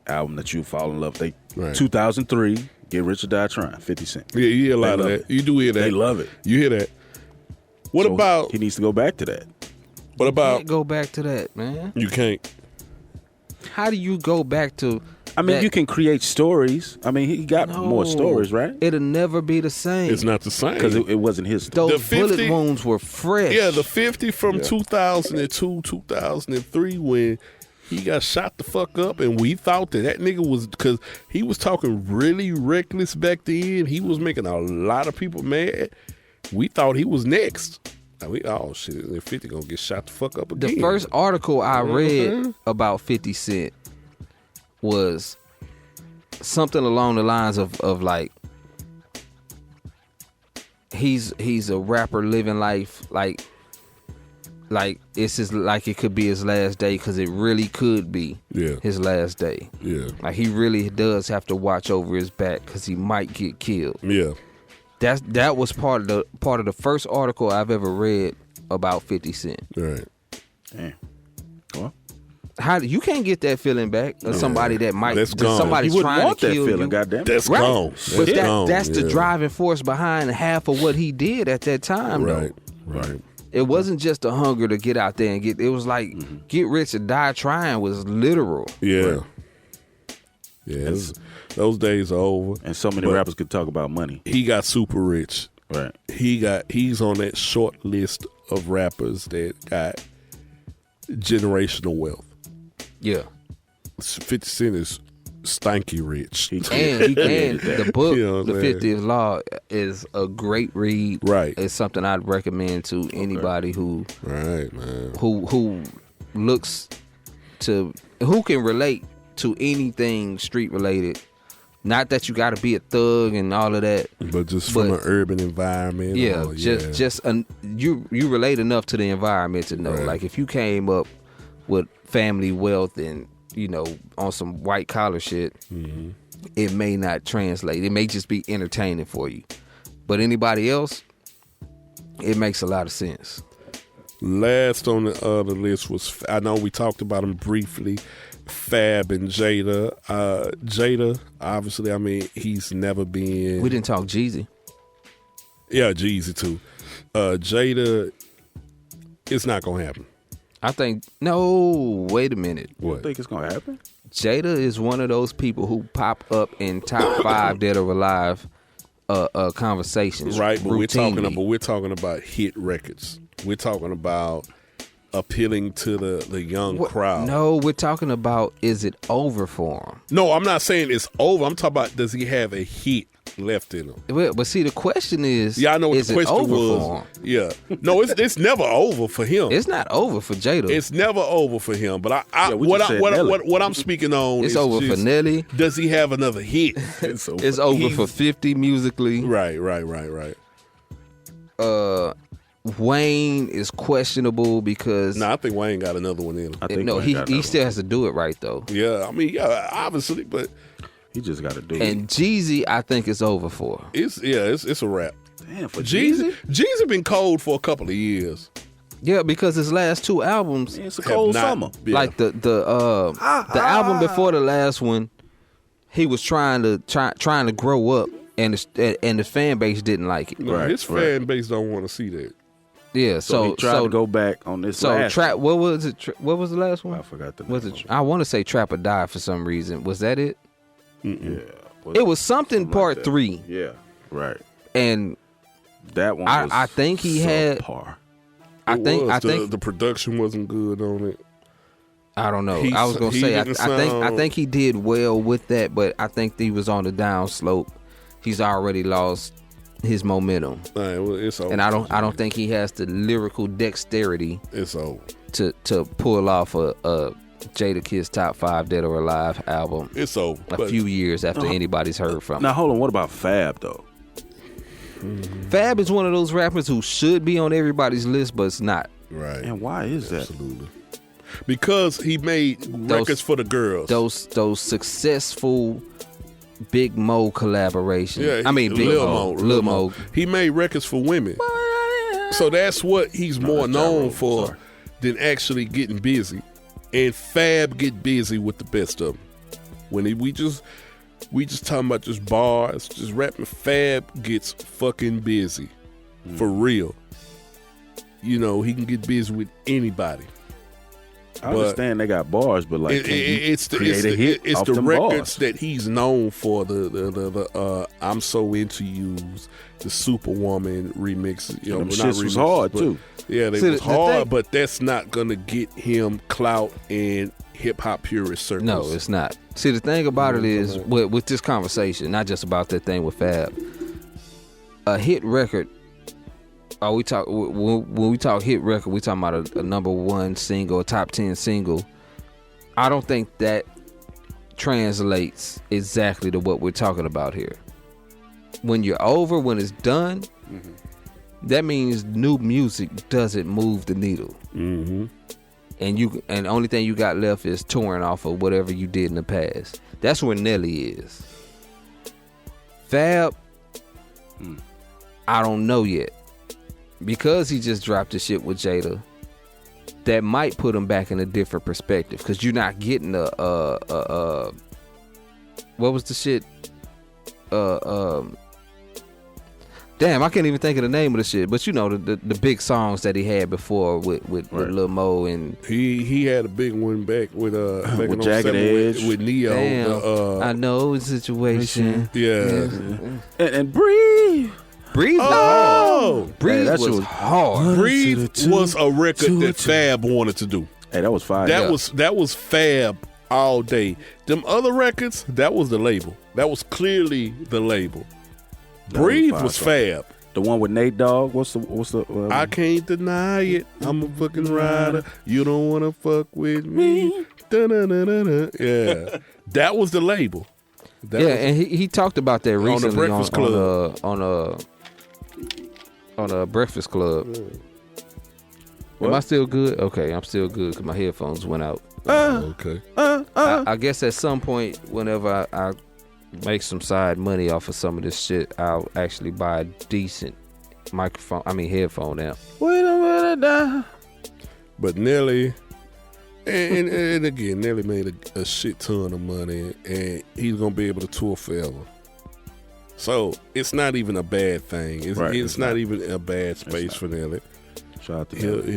album that you fall in love? They Right. 2003, Get Rich or Die Trying, 50 Cent. Yeah, you hear a lot of love that. it. You do hear that. They love it. You hear that. What So about? he needs to go back to that? What about? Can't go back to that, man. You can't. How do you go back to? I mean, that? you can create stories. I mean, he got more No. stories, right? It'll never be the same. It's not the same. Because it wasn't his. Those The 50 bullet wounds were fresh. Yeah, the 50 from 2002, 2003, when he got shot the fuck up, and we thought that nigga was, because he was talking really reckless back then. He was making a lot of people mad. We thought he was next. Like, oh shit, 50 gonna get shot the fuck up again. The first article I read Mhm. about 50 Cent was something along the lines of like he's a rapper living life like it's his, like it could be his last day, because it really could be Yeah. his last day. Yeah. Like he really does have to watch over his back because he might get killed. Yeah. That was part of the first article I've ever read about 50 Cent. Right. Damn. Well, You can't get that feeling back of somebody that might That's gone. somebody's he wouldn't trying want to that kill feeling. you. Goddamn. That's Right. gone. But That's gone. that's the Yeah. driving force behind half of what he did at that time. Right. Though. Right. It wasn't just a hunger to get out there and get. It was like get rich or die trying was literal. Yeah. Yeah. Those days are over. And so many But rappers could talk about money. he got super rich. Right. He's on that short list of rappers that got generational wealth. Yeah. 50 Cent is stanky rich. He And the book, You know what The I'm saying? 50th Law, is a great read. Right. It's something I'd recommend to anybody who Right, man. looks to who can relate to anything street related. Not that you got to be a thug and all of that. But just from an urban environment. Yeah, or- you relate enough to the environment to know. Right. Like if you came up with family wealth and on some white collar shit, it may not translate. It may just be entertaining for you. But anybody else, it makes a lot of sense. Last on the other list was, I know we talked about him briefly, Fab and Jada. Jada, obviously, I mean, he's never been. We didn't talk Jeezy. Yeah, Jeezy too. Jada, it's not gonna happen. I think no. Wait a minute. You think it's gonna happen? Jada is one of those people who pop up in top 5 dead or alive conversations. Right, but routinely. we're talking about hit records. We're talking about appealing to the young crowd. No, we're talking about is it over for him? No, I'm not saying it's over. I'm talking about does he have a hit left in him? But see, the question is, Yeah, I know what is the it question over for was. him? Yeah, no, it's never over for him. It's not over for Jada. It's never over for him. But Yeah, we just said Nelly. what I'm speaking on It's is over just, for Nelly. Does he have another hit? It's over. It's over He's- for 50 musically. Right. Wayne is questionable because No, I think Wayne got another one in him. I think no, Wayne he got another still one. has to do it right though. Yeah, I mean, yeah, obviously, but He just got to do And Jeezy, I think it's over for. it's a wrap. it. Damn, for Jeezy been cold for a couple of years. Yeah, because his last 2 albums, It's a Have cold not- summer. yeah. like the album before the last one, he was trying to grow up, and the fan base didn't like it. No, Right, his fan base don't want to see that. Yeah, So he tried to go back on this. So last trap. What was it? What was the last one? I forgot the Was name it? of I want to say Trap or Die for some reason. Was that it? Yeah. It was something like part that. 3, Yeah. Right. and That one. I- Was I think he had- subpar. I It think was. The production wasn't good on it. I don't know. He- I was gonna he say I didn't think he did well with that, but I think he was on the down slope. He's already lost his momentum, It's over. and I don't think he has the lyrical dexterity It's over. to pull off a Jada Kidd's top 5 dead or alive album It's over. a few years after anybody's heard from him. Now hold on. What about Fab though? Fab is one of those rappers who should be on everybody's list, but it's not. Right. And why is that? Absolutely. Because he made records for the girls. Those successful Big Mo collaborations. Yeah, I mean Big Mo. Lil Mo. He made records for women. So that's what he's more that's Ja known Rule. for Sorry. than actually getting busy. And Fab get busy with the best of them. When we just talking about just bars, just rapping. Fab gets fucking busy. For real. You know, he can get busy with anybody. I understand they got bars, but like, can you It's the create a hit it's off the them records bars? that he's known for. The I'm So Into You's, the Superwoman remix. You know, Them not shits was remixes, hard, but- too. Yeah, they See, was the hard, thing- but that's not gonna get him clout in hip hop purist circles. No, it's not. See, the thing about it is with this conversation, not just about that thing with Fab. A hit record. When we talk hit record, we talking about a number 1 single, a top 10 single. I don't think that translates exactly to what we're talking about here. When you're over, when it's done, that means new music doesn't move the needle. Mm-hmm. And the only thing you got left is touring off of whatever you did in the past. That's where Nelly is. Fab, I don't know yet. because he just dropped the shit with Jada, that might put him back in a different perspective because you're not getting what was the shit? Damn, I can't even think of the name of the shit. But you know the big songs that he had before with Lil Mo and he had a big one back with With Jagged Edge. with Neo. damn, I know the situation. Yeah. And Breathe. Breathe was Oh, hard. Breathe that shit was was- hard. Breathe was a record that Fab wanted to do. Hey, that was fire. That was Fab all day. Them other records, that was the label. That was clearly the label. Breathe was Fab. The one with Nate Dogg. What's the? I can't deny it. I'm a fucking rider. You don't wanna fuck with me. Da-na-na-na-na. Yeah, that was the label. That was, And he talked about that recently the Breakfast Club. on a Breakfast Club. Am I still good? Okay, I'm still good because my headphones went out. okay. I guess at some point, whenever I make some side money off of some of this shit, I'll actually buy a decent headphone amp. Wait a minute now. But Nelly, and again, Nelly made a shit ton of money, and he's gonna be able to tour forever. So it's not even a bad thing. It's not even a bad space for Nelly. Shout out to Nelly.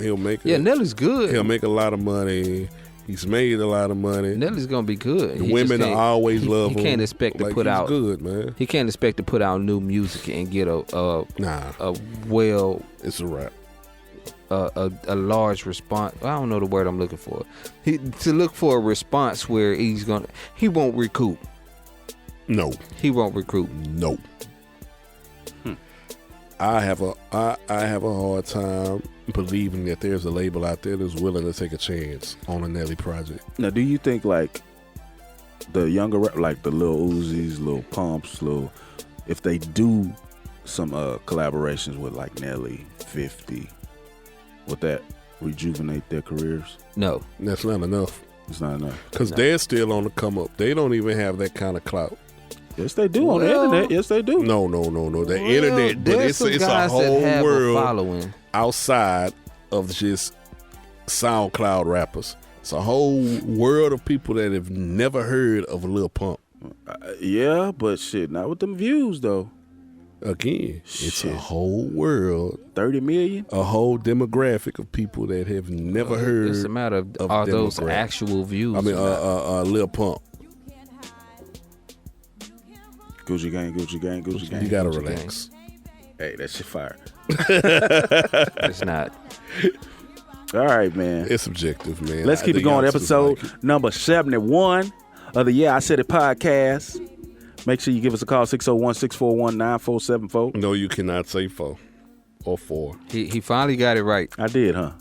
He'll make it. Yeah, Nelly's good. He'll make a lot of money. He's made a lot of money. Nelly's gonna be good. The women always love him. He can't expect to Like, put he's out good, man. He can't expect to put out new music and get a well It's a wrap. a large response. I don't know the word I'm looking for. To look for a response where he won't recoup. No. He won't recoup. No. I have a hard time believing that there's a label out there that's willing to take a chance on a Nelly project. Now, do you think like the younger, like the Lil Uzis, Lil Pumps, if they do some collaborations with like Nelly, 50, would that rejuvenate their careers? No. That's not enough. It's not enough. Because they're still on the come up. They don't even have that kind of clout. Yes, they do on the internet. Yes, they do. No. The internet, but There's it's some a guys whole that have world a following. outside of just SoundCloud rappers. It's a whole world of people that have never heard of a Lil Pump. Yeah, but shit, not with them views though. Again, it's Shit. a whole world, 30 million. a whole demographic of people that have never heard. It's a matter of of are those demographic. actual views? I mean, or not? Lil Pump. Gucci gang, Gucci gang, Gucci gang. You gotta Gucci relax. Hey, that shit fire. It's not. All right, man. It's subjective, man. Let's keep it going. Episode number 71 of the Yeah I Said It podcast. Make sure you give us a call, 601-641-9474. No, you cannot say 4 or 4. He finally got it right. I did, huh?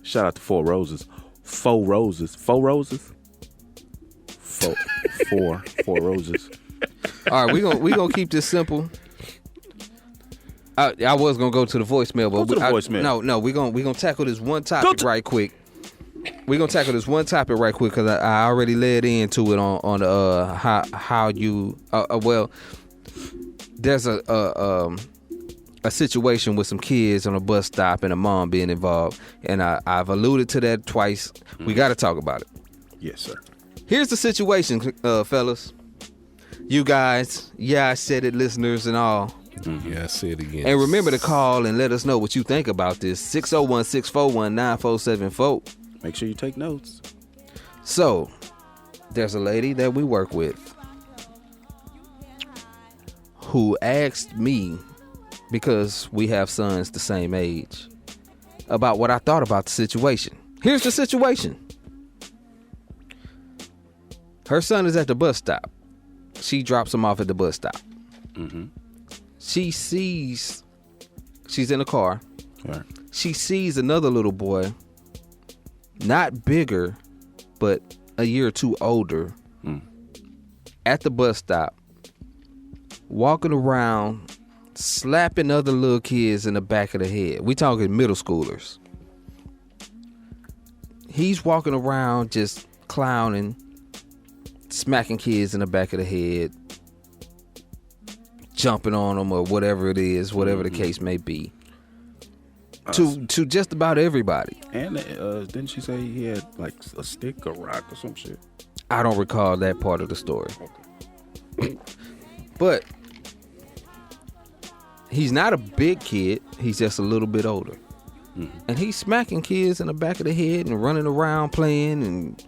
Shout out to Four Roses. Four Roses. Four Roses? Four Roses. All right, we gonna keep this simple. I was gonna go to the voicemail, but Go to the voicemail. No, we gonna tackle this one topic right quick. We're gonna tackle this one topic right quick because I already led into it on how you well. There's a situation with some kids on a bus stop and a mom being involved, and I've alluded to that twice. We got to talk about it. Yes, sir. Here's the situation, fellas. You guys, yeah, I said it, listeners and all. Yeah, I say it again. And remember to call and let us know what you think about this. 601-641-9474. Make sure you take notes. So, there's a lady that we work with who asked me, because we have sons the same age, about what I thought about the situation. Here's the situation. Her son is at the bus stop. She drops him off at the bus stop. Mm-hmm. She sees, she's in a car. All right. She sees another little boy, not bigger, but a year or two older, at the bus stop, walking around, slapping other little kids in the back of the head. We talking middle schoolers. He's walking around just clowning, smacking kids in the back of the head, jumping on them or whatever it is, whatever the case may be. to just about everybody. And didn't she say he had like a stick or rock or some shit? I don't recall that part of the story. But he's not a big kid. He's just a little bit older. And he's smacking kids in the back of the head and running around playing and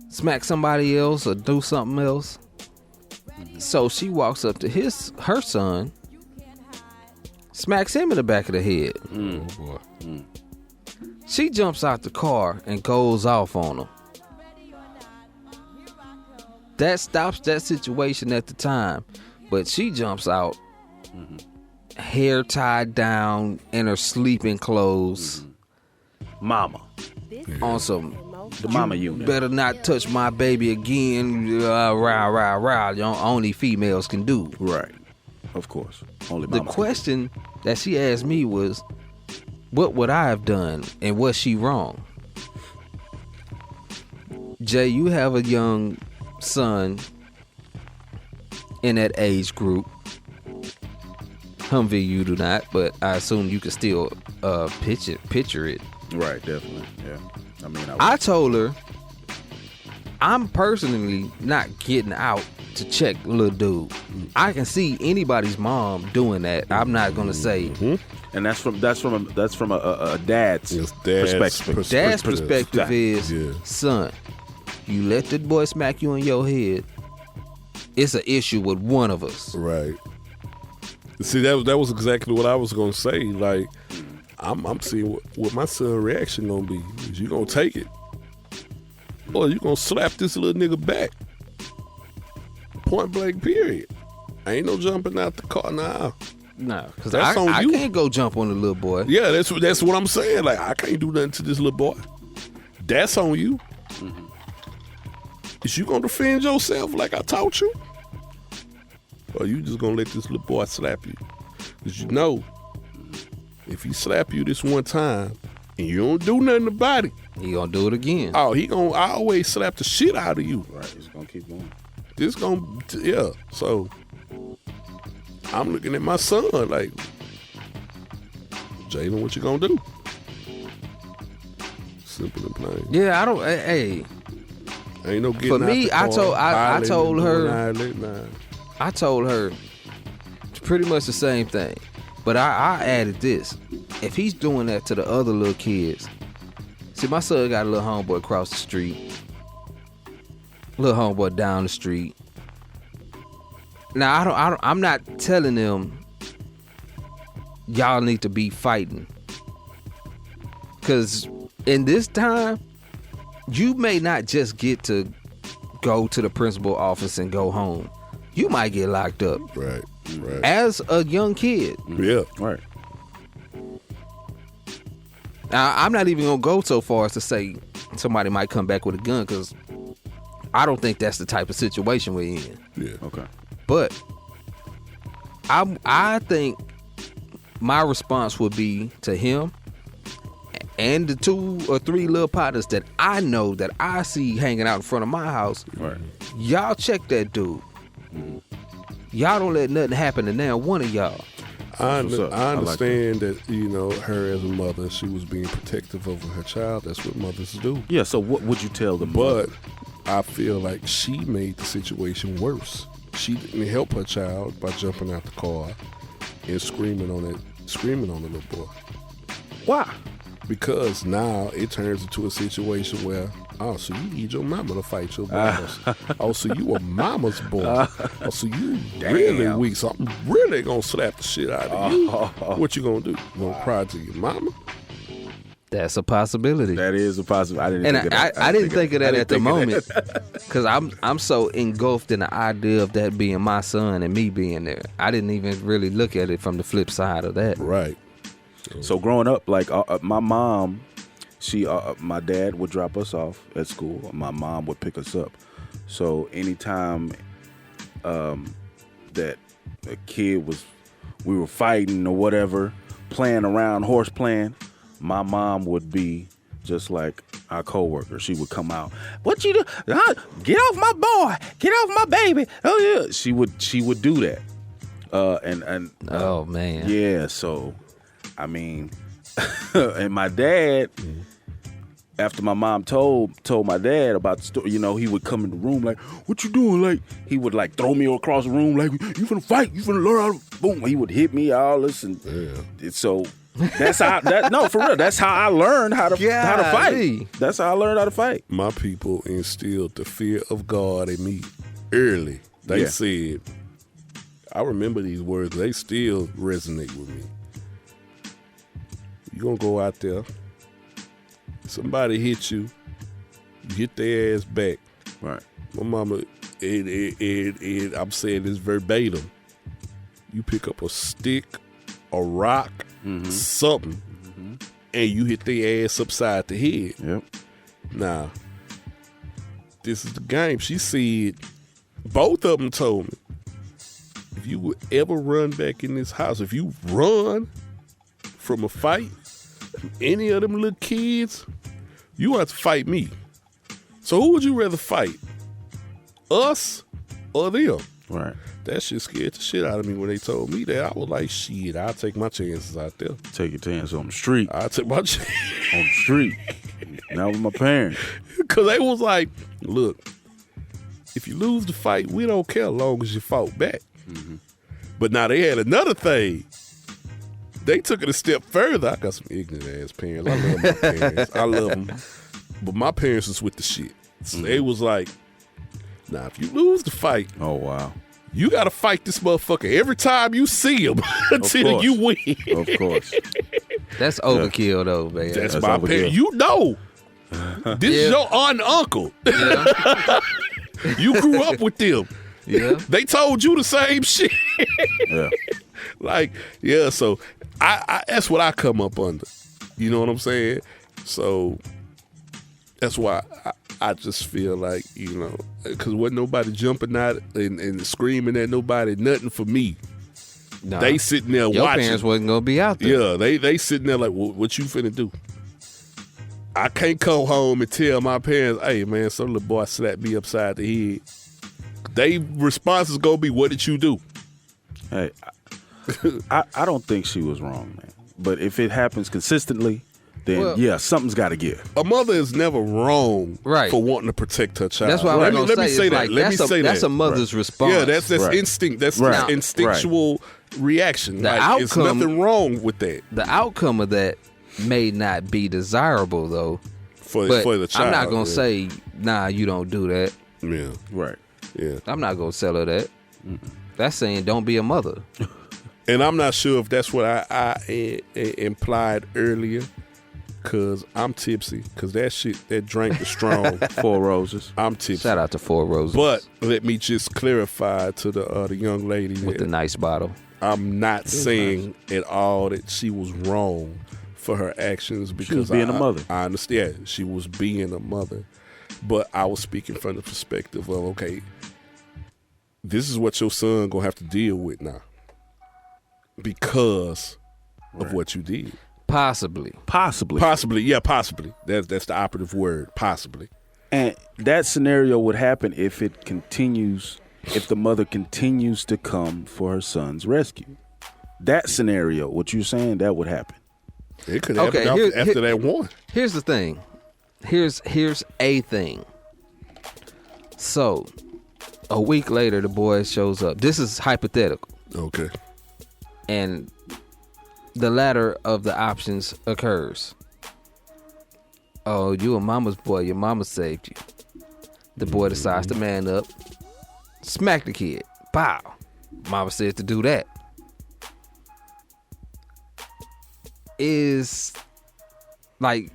smack somebody else or do something else. So she walks up to her son, smacks him in the back of the head. Oh boy. She jumps out the car and goes off on him. That stops that situation at the time, but she jumps out, hair tied down in her sleeping clothes, Mama. on some The mama unit. better not touch my baby again, rah, only females can do. Right. Of course. Only The mama. question that she asked me was, what would I have done and was she wrong? Jay, you have a young son in that age group. Humvee, you do not, but I assume you can still picture it. Right, definitely. Yeah. I mean, I told her, I'm personally not getting out to check little dude. I can see anybody's mom doing that. I'm not gonna say. and that's from a dad's, It's dad's perspective. Dad's perspective is, Yeah. son, you let the boy smack you in your head. It's an issue with one of us. Right. See, that was exactly what I was gonna say. Like, I'm seeing what my son's reaction gonna be. Is you gonna take it, or you gonna slap this little nigga back? Point blank. Period. Ain't no jumping out the car now. No, because That's on I you. can't go jump on the little boy. Yeah, that's what I'm saying. Like, I can't do nothing to this little boy. That's on you. Is you gonna defend yourself like I taught you? Or you just gonna let this little boy slap you? Because you know, if he slap you this one time and you don't do nothing about it, He gonna do it again. oh, he gonna always slap the shit out of you. Right. It's gonna keep going. This gonna, yeah. So I'm looking at my son like, Jalen, what you gonna do? Simple and plain. Yeah, I don't. Hey, Ain't no getting For me, out the car, I told her- nah. I told her pretty much the same thing, but I added this: if he's doing that to the other little kids, see, my son got a little homeboy across the street, little homeboy down the street. Now I'm not telling them y'all need to be fighting, because in this time, you may not just get to go to the principal office and go home. You might get locked up Right. as a young kid. Yeah. Right. Now, I'm not even gonna go so far as to say somebody might come back with a gun, because I don't think that's the type of situation we're in. Yeah. Okay. But I think my response would be to him and the 2 or 3 little partners that I know that I see hanging out in front of my house. Right. Y'all check that dude. Y'all don't let nothing happen to now one of y'all. I That's what's up. I I like understand that, you know, her as a mother, she was being protective over her child. That's what mothers do. Yeah. So what would you tell the But mother? I feel like she made the situation worse. She didn't help her child by jumping out the car and screaming on the little boy. Why? Because now it turns into a situation where, oh, so you need your mama to fight your brothers. Oh, so you a mama's boy. Oh, so you really Damn. weak. So I'm really gonna slap the shit out of you. What you gonna do? You gonna cry to your mama? That's a possibility. That is a possibility. I didn't And think of that. I didn't think of that I at the didn't moment, think of that. because I'm so engulfed in the idea of that being my son and me being there. I didn't even really look at it from the flip side of that. Right. So growing up, like my mom, my dad would drop us off at school. My mom would pick us up. So anytime that a kid we were fighting or whatever, playing around, horse playing, my mom would be just like our coworker. She would come out. What you do? Get off my boy! Get off my baby! Oh yeah. She would do that. And Oh man. yeah. So I mean, And my dad, after my mom told my dad about the story, you know, he would come in the room like, "What you doing?" Like, he would like throw me across the room like, "You finna fight? You finna learn how to..." Boom. He would hit me all this, and so that's how. No, for real. That's how I learned how to fight. That's how I learned how to fight. My people instilled the fear of God in me early. They said, I remember these words. They still resonate with me. You gonna go out there, somebody hit you, you hit their ass back. Right. My mama, I'm saying this verbatim. You pick up a stick, a rock, something, and you hit their ass upside the head. Yep. Now, this is the game. She said, both of them told me, if you would ever run back in this house, if you run from a fight, any of them little kids, you have to fight me. So who would you rather fight? Us or them? Right. That shit scared the shit out of me when they told me that. I was like, shit, I'll take my chances out there. Take your chance on the street. I'll take my chances. On the street. Not with my parents. Because they was like, look, if you lose the fight, we don't care as long as you fought back. But now they had another thing. They took it a step further. I got some ignorant ass parents. I love my parents. I love them. But my parents was with the shit. So they was like, now if you lose the fight, Oh, wow. you got to fight this motherfucker every time you see him until course. you win. Of course. That's overkill, though, man. That's That's my overkill. parents. You know. This is your aunt and uncle. Yeah. You grew up with them. Yeah. They told you the same shit. Yeah. Like, yeah, so I that's what I come up under. You know what I'm saying? So that's why I just feel like, you know, because wasn't nobody jumping out and screaming at nobody, nothing for me. Nah. They sitting there Your watching. parents wasn't gonna be out there. Yeah, they sitting there like, what you finna do? I can't come home and tell my parents, hey, man, some little boy slapped me upside the head. They response is gonna be, what did you do? Hey, I don't think she was wrong, man. But if it happens consistently, then Well, something's got to give. A mother is never wrong Right. for wanting to protect her child. That's what I was Let me- gonna let me say. say It's that. like, Let me say that's that. a mother's response. Yeah, that's Right. instinct. That's Right. instinctual reaction. The Like, it's outcome- nothing wrong with that The outcome of that may not be desirable, though. for But the child. I'm not gonna yeah. say, nah, you don't do that. Yeah, Right. yeah. I'm not gonna tell her that. That's saying don't be a mother. And I'm not sure if that's what I implied earlier, because I'm tipsy, because that drink was strong. 4 Roses. I'm tipsy. Shout out to Four Roses. But let me just clarify to the young lady with that the nice bottle. I'm not saying at all that she was wrong for her actions, because being a mother. I understand she was being a mother, but I was speaking from the perspective of, okay, this is what your son gonna have to deal with now because of what you did. Possibly. Possibly, yeah, possibly. That's the operative word, possibly. And that scenario would happen if it continues, if the mother continues to come for her son's rescue. That scenario, what you're saying, that would happen. It could happen Okay, after that one. Here's the thing. Here's a thing. So, a week later, the boy shows up. This is hypothetical. Okay. And the latter of the options occurs. Oh, you a mama's boy. Your mama saved you. The boy decides to man up, smack the kid. Pow. Mama said to do that. Is like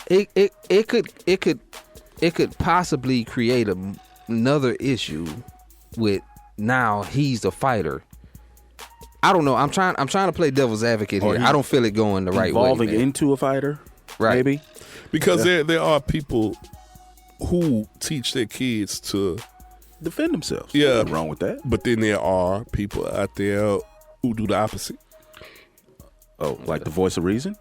it could possibly create another issue with now he's a fighter. I don't know. I'm trying to play devil's advocate here. I don't feel it going the right way. Evolving man. into a fighter, Right. maybe. Because there are people who teach their kids to Defend themselves. Yeah. Nothing wrong with that. but then there are people out there who do the opposite. Oh, like the voice of reason?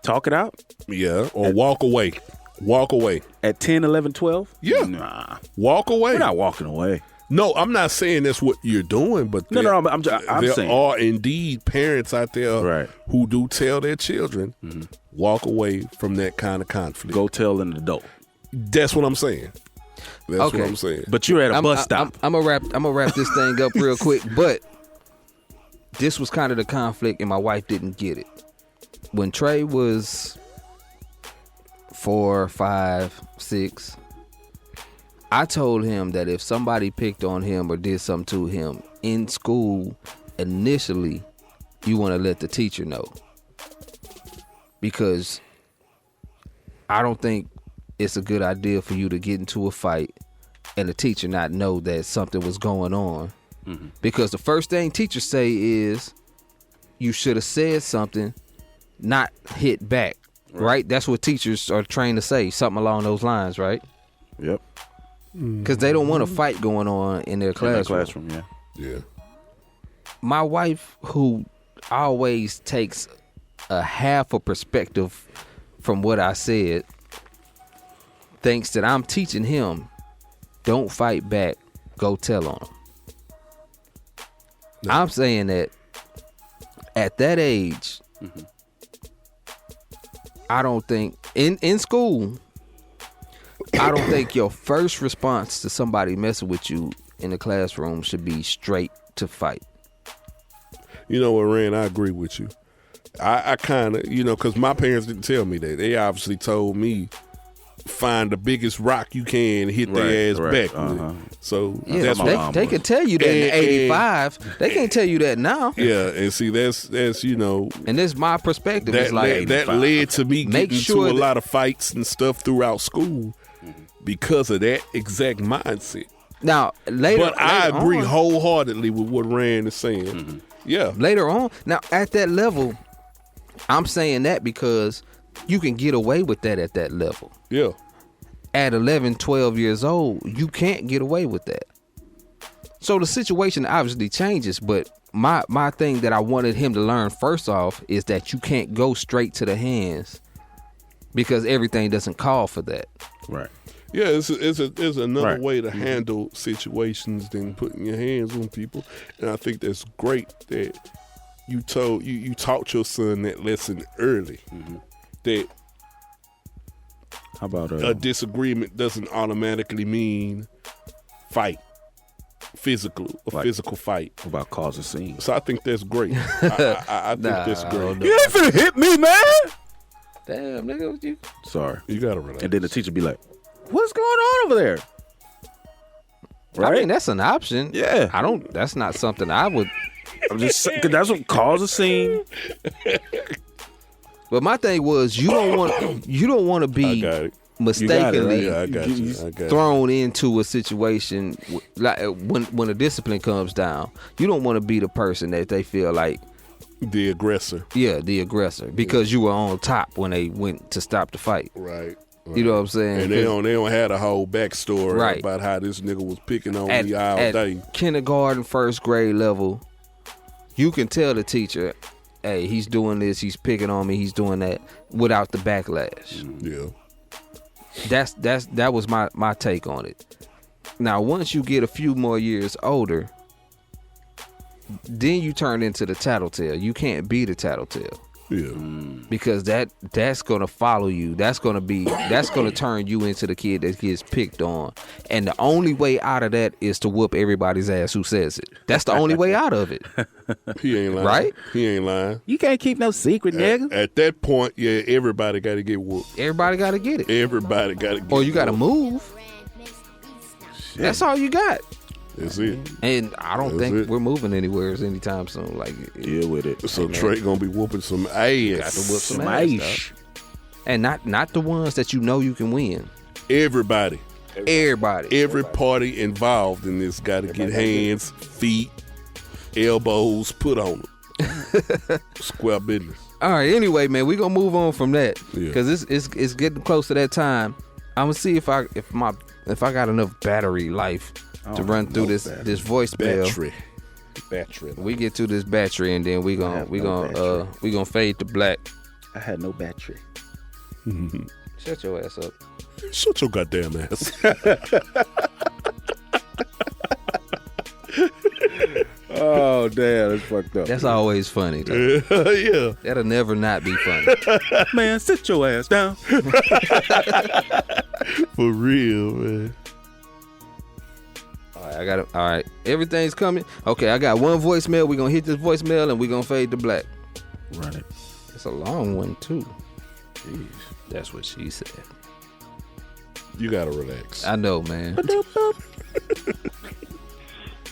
Talk it out? Yeah. Or walk away. Walk away. At 10, 11, 12? Yeah. Nah. Walk away. We're not walking away. No, I'm not saying that's what you're doing, but No, I'm there saying. are indeed parents out there Right. who do tell their children, walk away from that kind of conflict. Go tell an adult. That's what I'm saying. That's Okay. what I'm saying. But you're at a bus stop. I'm gonna wrap this thing up real quick, but this was kind of the conflict, and my wife didn't get it. When Trey was 4, 5, 6, I told him that if somebody picked on him or did something to him in school, initially, you want to let the teacher know. Because I don't think it's a good idea for you to get into a fight and the teacher not know that something was going on. Because the first thing teachers say is you should have said something, not hit back, right? That's what teachers are trained to say, something along those lines, right? Yep. Because they don't want a fight going on in their classroom. Yeah. Yeah. My wife, who always takes a half a perspective from what I said, thinks that I'm teaching him, don't fight back, go tell on him. I'm saying that at that age, I don't think, in school, I don't think your first response to somebody messing with you in the classroom should be straight to fight. You know what, Rand? I agree with you. I kind of, because my parents didn't tell me that. They obviously told me, find the biggest rock you can, hit their ass back with it. So Yeah, that's what they can tell you that in 85. They can't tell you that now. Yeah, and see, that's And this is my perspective. that It's like that led to me Make getting sure into a that- lot of fights and stuff throughout school because of that exact mindset. now later. But I later agree on- wholeheartedly with what Rand is saying. Yeah, Later on, now at that level, I'm saying that because you can get away with that at that level. yeah. At 11, 12 years old, you can't get away with that. So the situation obviously changes, but my thing that I wanted him to learn first off is that you can't go straight to the hands because everything doesn't call for that. Right. Yeah, it's another Right. way to handle situations than putting your hands on people, and I think that's great that you taught your son that lesson early. That How about a disagreement doesn't automatically mean fight, physical fight. about cause a scene? So I think that's great. I think that's great. no. You ain't finna hit me, man. Damn, nigga, you. Sorry. You gotta relax. And then the teacher be like, "What's going on over there?" Right? I mean, that's an option. Yeah. That's not something I would. I'm just saying, 'cause that's what cause a scene. But my thing was, you don't want to I be got it. mistakenly Yeah, I got you. I got it. thrown into a situation like when a discipline comes down. You don't want to be the person that they feel like, The aggressor. yeah, the aggressor, because you were on top when they went to stop the fight. Right. You know what I'm saying? And they don't have a whole backstory Right. about how this nigga was picking on at, me all at day. kindergarten, first grade level, you can tell the teacher, hey, he's doing this, he's picking on me, he's doing that, without the backlash. Yeah. That was my take on it. Now, once you get a few more years older, then you turn into the tattletale. You can't be the tattletale. Yeah. Because that's gonna follow you. That's gonna turn you into the kid that gets picked on. And the only way out of that is to whoop everybody's ass who says it. That's the only way out of it. He ain't lying. Right? He ain't lying. You can't keep no secret, nigga. At that point, yeah, everybody got to get whooped. Everybody gotta get it. Everybody got to get Or you gotta whooped. move. That's all you got. That's it. And I don't That's think it. we're moving anywhere anytime soon. Like, Deal with it. So man. Trey gonna be whooping some ass. got to whoop some ass, Smash. and not the ones that you know you can win. Everybody. Everybody. Every party involved in this got to get hands, feet, elbows put on them. Square business. All right. Anyway, man, we gonna move on from that Yeah. because it's getting close to that time. I'm gonna see if I got enough battery life to run through this voicemail. Battery. We get to this battery and then we gonna fade to black. I had no battery. Shut your ass up. Shut your goddamn ass. Oh damn, that's fucked up. That's always funny. Though. Yeah. That'll never not be funny. Man, sit your ass down. For real, man. All right, I got it. All right, everything's coming. Okay, I got one voicemail. We're gonna hit this voicemail and we're gonna fade to black. Run it. It's a long one too. Jeez. That's what she said. You gotta relax. I know, man.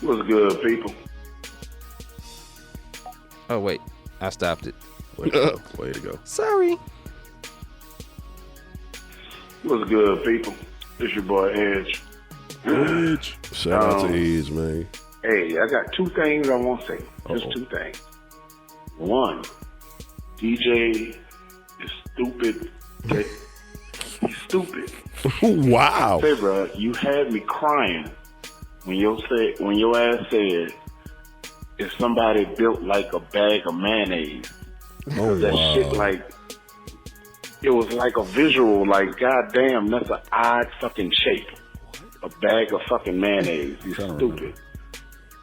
What's good, people? Oh wait, I stopped it. Way to go. Sorry. What's good, people? It's your boy Edge. Bitch. Shout out to Edge, man. Hey, I got two things I want to say. Just Uh-oh. two things. One, DJ is stupid. He's stupid. Wow. Say, bro, you had me crying when your ass said if somebody built like a bag of mayonnaise. Oh, That wow. shit, like, it was like a visual, like, goddamn, that's an odd fucking shape. A bag of fucking mayonnaise. You Trying to stupid.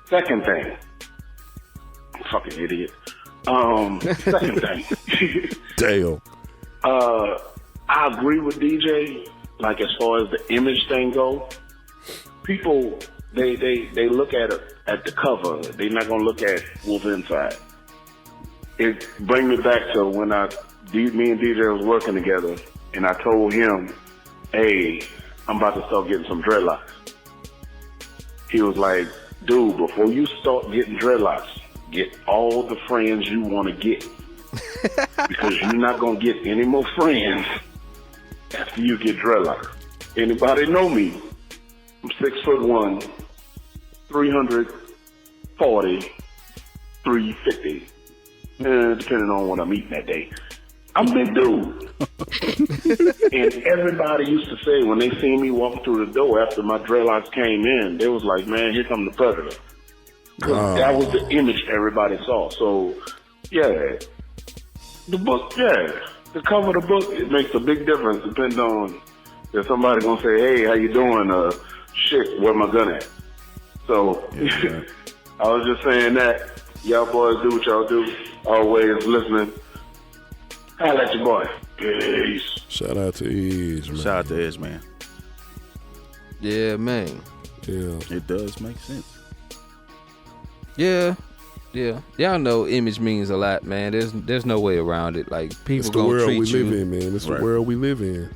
Second thing. Fucking idiot. Second thing. Damn. I agree with DJ, like, as far as the image thing go. People, they look at it at the cover. They're not gonna look at what's inside. It bring me back to when me and DJ was working together, and I told him, "Hey, I'm about to start getting some dreadlocks." He was like, "Dude, before you start getting dreadlocks, get all the friends you want to get, because you're not gonna get any more friends after you get dreadlocks." Anybody know me? I'm 6'1", 340, 350. Depending on what I'm eating that day. I'm a big dude. And everybody used to say when they seen me walking through the door after my dreadlocks came in, they was like, "Man, here come the predator." 'Cause that was the image everybody saw. So, yeah. The book, yeah. The cover of the book, it makes a big difference depending on if somebody gonna say, "Hey, how you doing? Shit, where my gun at?" So, Yeah. I was just saying that. Y'all boys do what y'all do. Always listening. Holla at your boy. Peace. Shout out to Edge, man. Shout out to Edge, man. Yeah, man. Yeah. It does make sense. Yeah. Y'all know image means a lot, man. There's no way around it. Like, people It's the gonna world treat we you. live in, man. It's Right. the world we live in.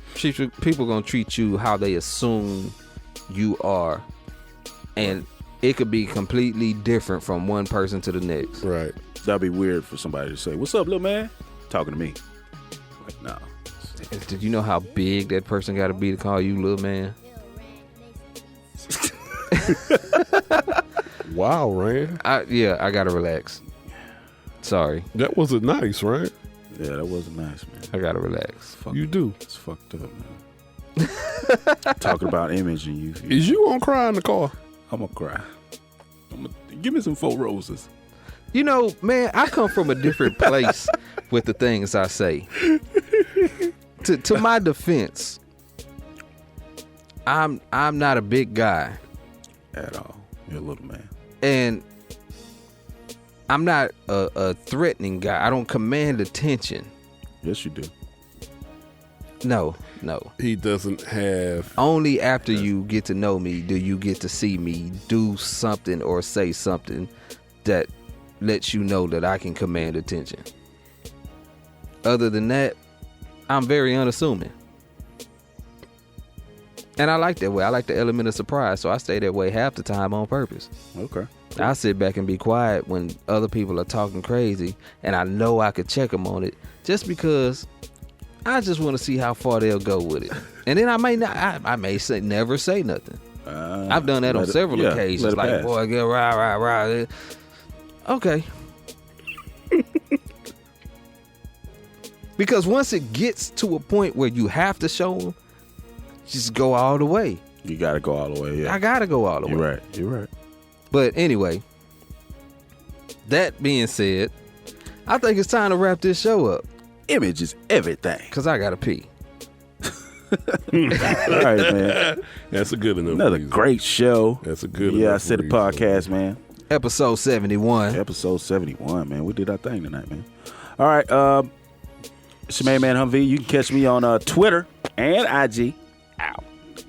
People gonna treat you how they assume you are, and it could be completely different from one person to the next. Right. That'd be weird for somebody to say, "What's up, little man?" Talking to me. Like, nah. Did you know how big that person got to be to call you little man? Wow, Rand. I gotta relax. Sorry, That wasn't nice, right? Yeah, that wasn't nice, man. I gotta relax. You do. It's fucked up, man. Talking about image and you. Is you gonna cry in the car? I'm gonna cry. Give me some 4 roses. You know, man, I come from a different place with the things I say. To my defense, I'm not a big guy, At all. You're a little man. and I'm not a threatening guy. I don't command attention. Yes, you do. No. He doesn't have. Only after you get to know me do you get to see me do something or say something that lets you know that I can command attention. Other than that, I'm very unassuming. And I like that way. I like the element of surprise, so I stay that way half the time on purpose. Okay. I sit back and be quiet when other people are talking crazy, and I know I could check them on it just because I just want to see how far they'll go with it. And then I may not, I may never say nothing. I've done that on several occasions. Like, boy, get rah. Okay. Because once it gets to a point where you have to show them, just go all the way. You gotta go all the way. Yeah. I gotta go all the way. You're right. But anyway, that being said, I think it's time to wrap this show up Image is everything. because I gotta pee. All right, man. That's a good enough. Another reason. great show. That's a good Yeah, I enough said the reason. podcast, man. Episode 71. Episode 71, man. We did our thing tonight, man. All right. It's your man Humvee. You can catch me on Twitter and IG. Ow.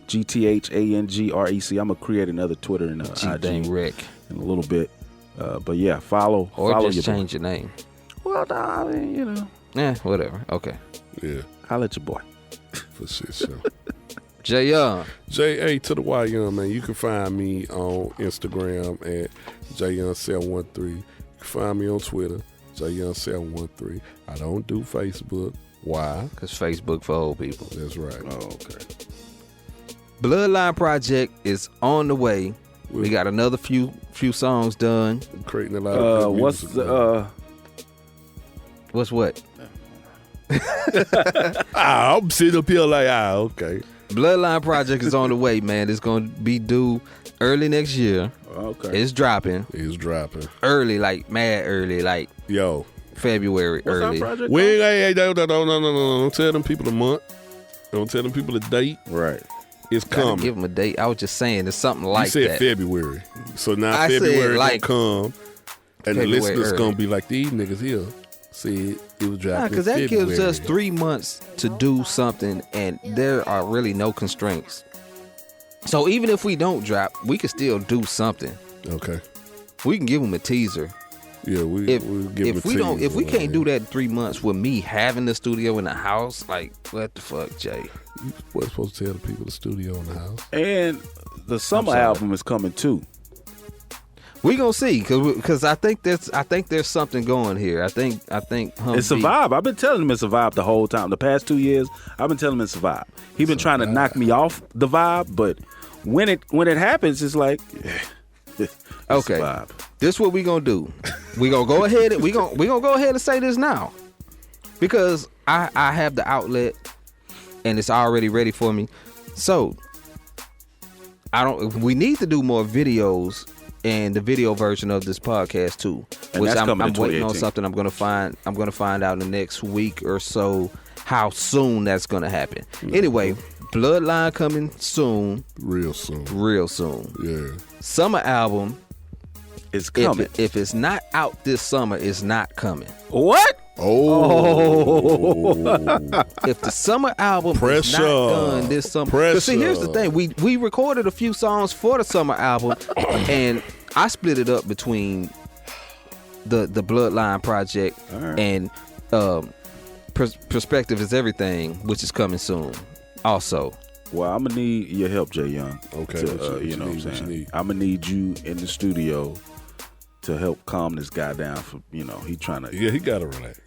GTHANGREC. I'm going to create another Twitter and IG Rick. in a little bit. But yeah, follow Just your change your name. Well, nah, I mean, you know. Whatever. Okay. Yeah. Holla at your boy. For shit show. Jay Young. J.A. to the Y Young, man. You can find me on Instagram at JYoung713. You can find me on Twitter, JYoung713. I don't do Facebook. Why? Because Facebook for old people. That's right. Oh, okay. Bloodline Project is on the way. We got another few songs done. Creating a lot of good what's music, the What's what? I'm sitting up here like, okay. Bloodline Project is on the way, man. It's going to be due early next year. Okay. It's dropping It's dropping. early, like mad early, like Yo. February What's early. our project? We ain't, hey, no. Don't tell them people the month. Don't tell them people the date. Right. It's Gotta coming. give them a date. I was just saying it's something like you said that. February. So now I said, February like, gonna come. And February the listeners early. gonna be like, these niggas here said it was dropping Because that gives us 3 months to do something, and there are really no constraints. So even if we don't drop, we can still do something. Okay. We can give them a teaser. Yeah, we'll give them If a we don't, teaser, if we can't man. do that in 3 months with me having the studio in the house, like what the fuck, Jay? You wasn't supposed to tell the people the studio in the house. And the summer sorry. album is coming too. We gonna see, cause I think there's something going here. I think It's a vibe. I've been telling him it's a vibe the whole time. The past 2 years, I've been telling him it's a vibe. He's been trying to knock me off the vibe, but when it happens, it's like it's Okay. a vibe. This what we gonna do. We gonna go ahead and we gonna go ahead and say this now, because I have the outlet and it's already ready for me. So we need to do more videos and the video version of this podcast too, And which that's I'm coming in waiting on 2018. something. I'm gonna find out in the next week or so how soon that's gonna happen. Anyway, Bloodline coming soon, Real soon. real soon. Yeah. Summer album. It's coming. If it's not out this summer, it's not coming. What? Oh. If the summer album Pressure. is not done this summer, 'cause see, here's the Pressure. thing: we recorded a few songs for the summer album, and I split it up between the Bloodline Project Alright. and Perspective is Everything, which is coming soon. Also, Well, I'm gonna need your help, Jay Young. Okay, To, what you you know need, what I'm what you saying? need? I'm gonna need you in the studio to help calm this guy down. For he trying to Yeah, he gotta relax.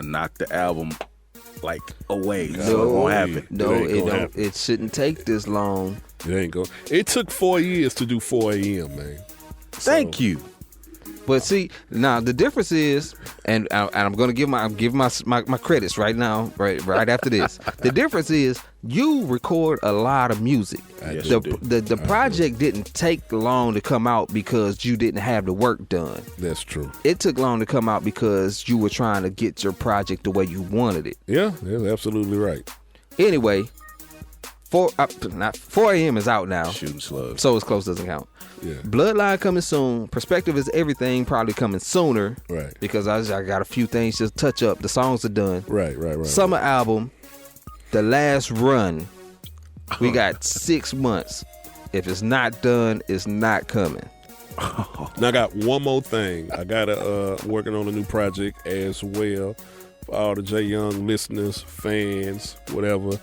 knock the album like away. No. So it won't happen. no, ain't it gonna don't. happen. It shouldn't take this long. It ain't going. It took 4 years to do 4 a.m., man. Thank you. But see, now the difference is, and I'm gonna give my credits right now, right after this. The difference is you record a lot of music. Yes, The you do. the project didn't take long to come out because you didn't have the work done. That's true. It took long to come out because you were trying to get your project the way you wanted it. Yeah, that's absolutely right. Anyway, 4 a.m. is out now, Shooting slugs. so it's close doesn't count. Yeah. Bloodline coming soon. Perspective is Everything probably coming sooner. Right. Because I got a few things to touch up. The songs are done. Right. Summer album, the last run. We got 6 months. If it's not done, it's not coming. Now I got one more thing. I got working on a new project as well for all the J Young listeners, fans, whatever.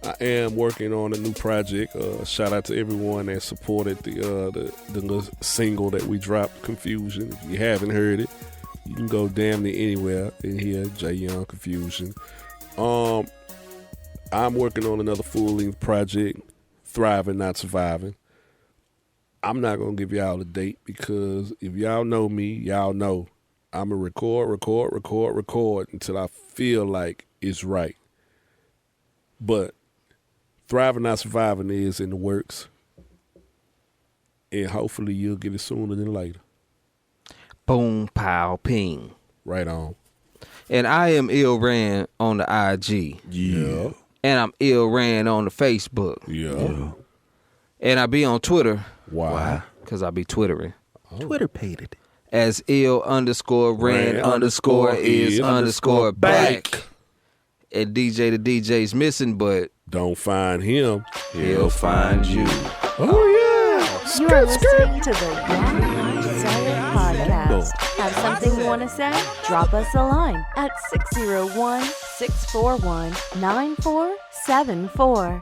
I am working on a new project. Shout out to everyone that supported the little single that we dropped, Confusion. If you haven't heard it, you can go damn near anywhere and hear J Young Confusion. I'm working on another full-length project, Thriving, Not Surviving. I'm not going to give y'all a date because if y'all know me, y'all know I'm going to record until I feel like it's right. But Thriving, Not Surviving is in the works. And hopefully you'll get it sooner than later. Boom, pow, ping. Right on. And I am Ill Ran on the IG. Yeah. And I'm Ill Ran on the Facebook. Yeah. And I be on Twitter Why? because I be twittering. Twitter paid it. As ill_ran_is_back. And DJ the DJ's missing, but Don't find him. he'll find you. Oh yeah. You are listening to the Yeah, I Said It podcast. Have something you want to say? Drop us a line at 601-641-9474.